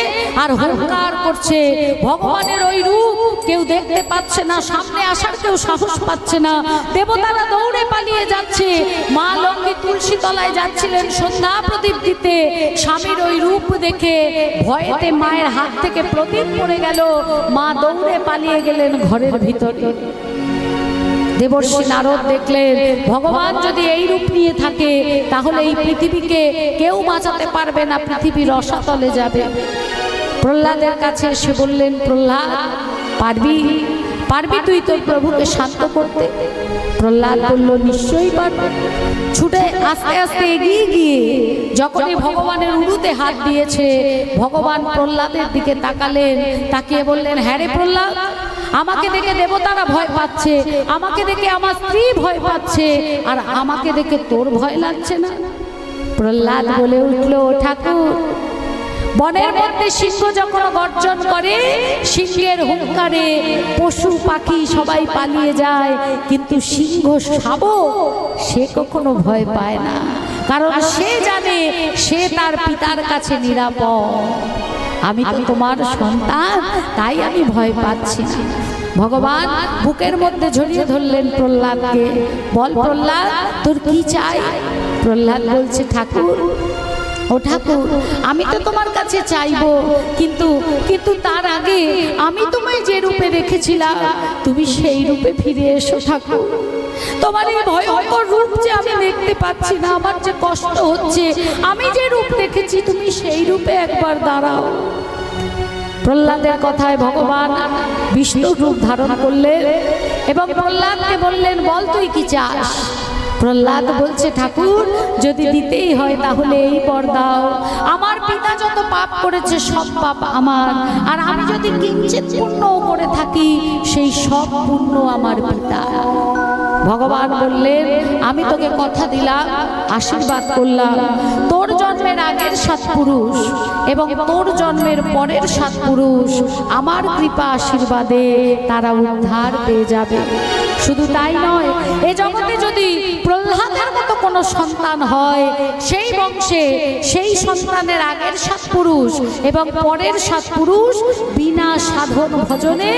আর হুঙ্কার করছে। ভগবানের ওই রূপ কেউ দেখতে পাচ্ছে না, সামনে আসার কেউ সাহস পাচ্ছে না। দেবতারা দৌড়ে পালিয়ে যাচ্ছে। মা লক্ষ্মী তুলসী তলায় যাচ্ছিলেন সন্ধ্যা প্রদীপ দিতে। স্বামীর ওই রূপ দেখে ভয়েতে মায়ের হাত থেকে প্রদীপ পড়ে গেল। মা দৌড়ে পালিয়ে গেলেন ঘরের ভিতরে। দেবর্ষি নারদ দেখলেন ভগবান যদি এই রূপ নিয়ে থাকে তাহলে এই পৃথিবীকে কেউ বাঁচাতে পারবে না, পৃথিবীর রসাতলে যাবে। প্রহ্লাদের কাছে এসে বললেন প্রহ্লাদ পারবি পারবি তুই তোর প্রভুকে শান্ত করতে? প্রহ্লাদ বলল নিশ্চয়ই পারবে। ছুটে আস্তে আস্তে এগিয়ে গিয়ে যখনই ভগবানের উরুতে হাত দিয়েছে ভগবান প্রহ্লাদের দিকে তাকালেন, তাকিয়ে বললেন হ্যাঁ রে প্রহ্লাদ, আমাকে দেখে দেবতারা ভয় পাচ্ছে, আমাকে দেখে আমার স্ত্রী ভয় পাচ্ছে, আর আমাকে দেখে তোর ভয় লাগছে না? প্রহ্লাদ বলে উঠল ঠাকুর, বনের মধ্যে সিংহ যখন গর্জন করে সিংহের হুঙ্কারে পশু পাখি সবাই পালিয়ে যায়, কিন্তু সিংহ শাবক সে কখনো ভয় পায় না, কারণ সে জানে সে তার পিতার কাছে নিরাপদ। আমি তো তোমার সন্তান, তাই আমি ভয় পাচ্ছি না। ভগবান বুকের মধ্যে জড়িয়ে ধরলেন প্রহ্লাদকে। বল প্রহ্লাদ তোর কি চাই? প্রহ্লাদ বলছে ঠাকুর, ও ঠাকুর আমি তো তোমার কাছে চাইবো, কিন্তু তার আগে আমি তোমায় যে রূপে রেখেছিলাম তুমি সেই রূপে ফিরে এসো ঠাকুর। তোমার এই ভয়ঙ্কর রূপ যে আমি দেখতে পাচ্ছি না, আমার যে কষ্ট হচ্ছে, আমি যে রূপ দেখেছি তুমি সেই রূপে একবার দাঁড়াও। প্রহ্লাদের কথায় ভগবান বিষ্ণু রূপ ধারণ করলেন এবং প্রহ্লাদকে বললেন বল তুই কি চাস? প্রহ্লাদ বলছে ঠাকুর যদি দিতেই হয় তাহলে এই বর দাও, আমার পিতা যত পাপ করেছে সব পাপ আমার, আর আমি যদি কিঞ্চিৎ পুণ্যও করে থাকি সেই সব পুণ্য আমার পিতা। ভগবান বললেন আমি তোকে কথা দিলাম, আশীর্বাদ করলাম, তোর জন্মের আগের 7 পুরুষ এবং তোর জন্মের পরের 7 পুরুষ আমার কৃপা আশীর্বাদে তারা উদ্ধার পেয়ে যাবে। শুধু তাই নয়, এ জগতে যদি প্রহ্লাদের মতো কোনো সন্তান হয় সেই বংশে সেই সন্তানের আগের 7 পুরুষ এবং পরের 7 পুরুষ বিনা সাধন ভজনে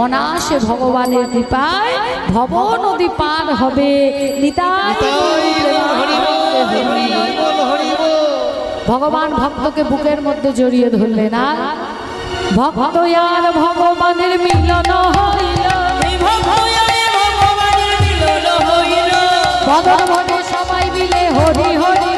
অনায়াসে ভগবানের কৃপায় ভব নদী পার হবে। ভগবান ভক্তকে বুকের মধ্যে জড়িয়ে ধরলেন আর ভক্ত আর ভগবানের মিলন হইল, বদন ভরে সবাই মিলে হরি হরি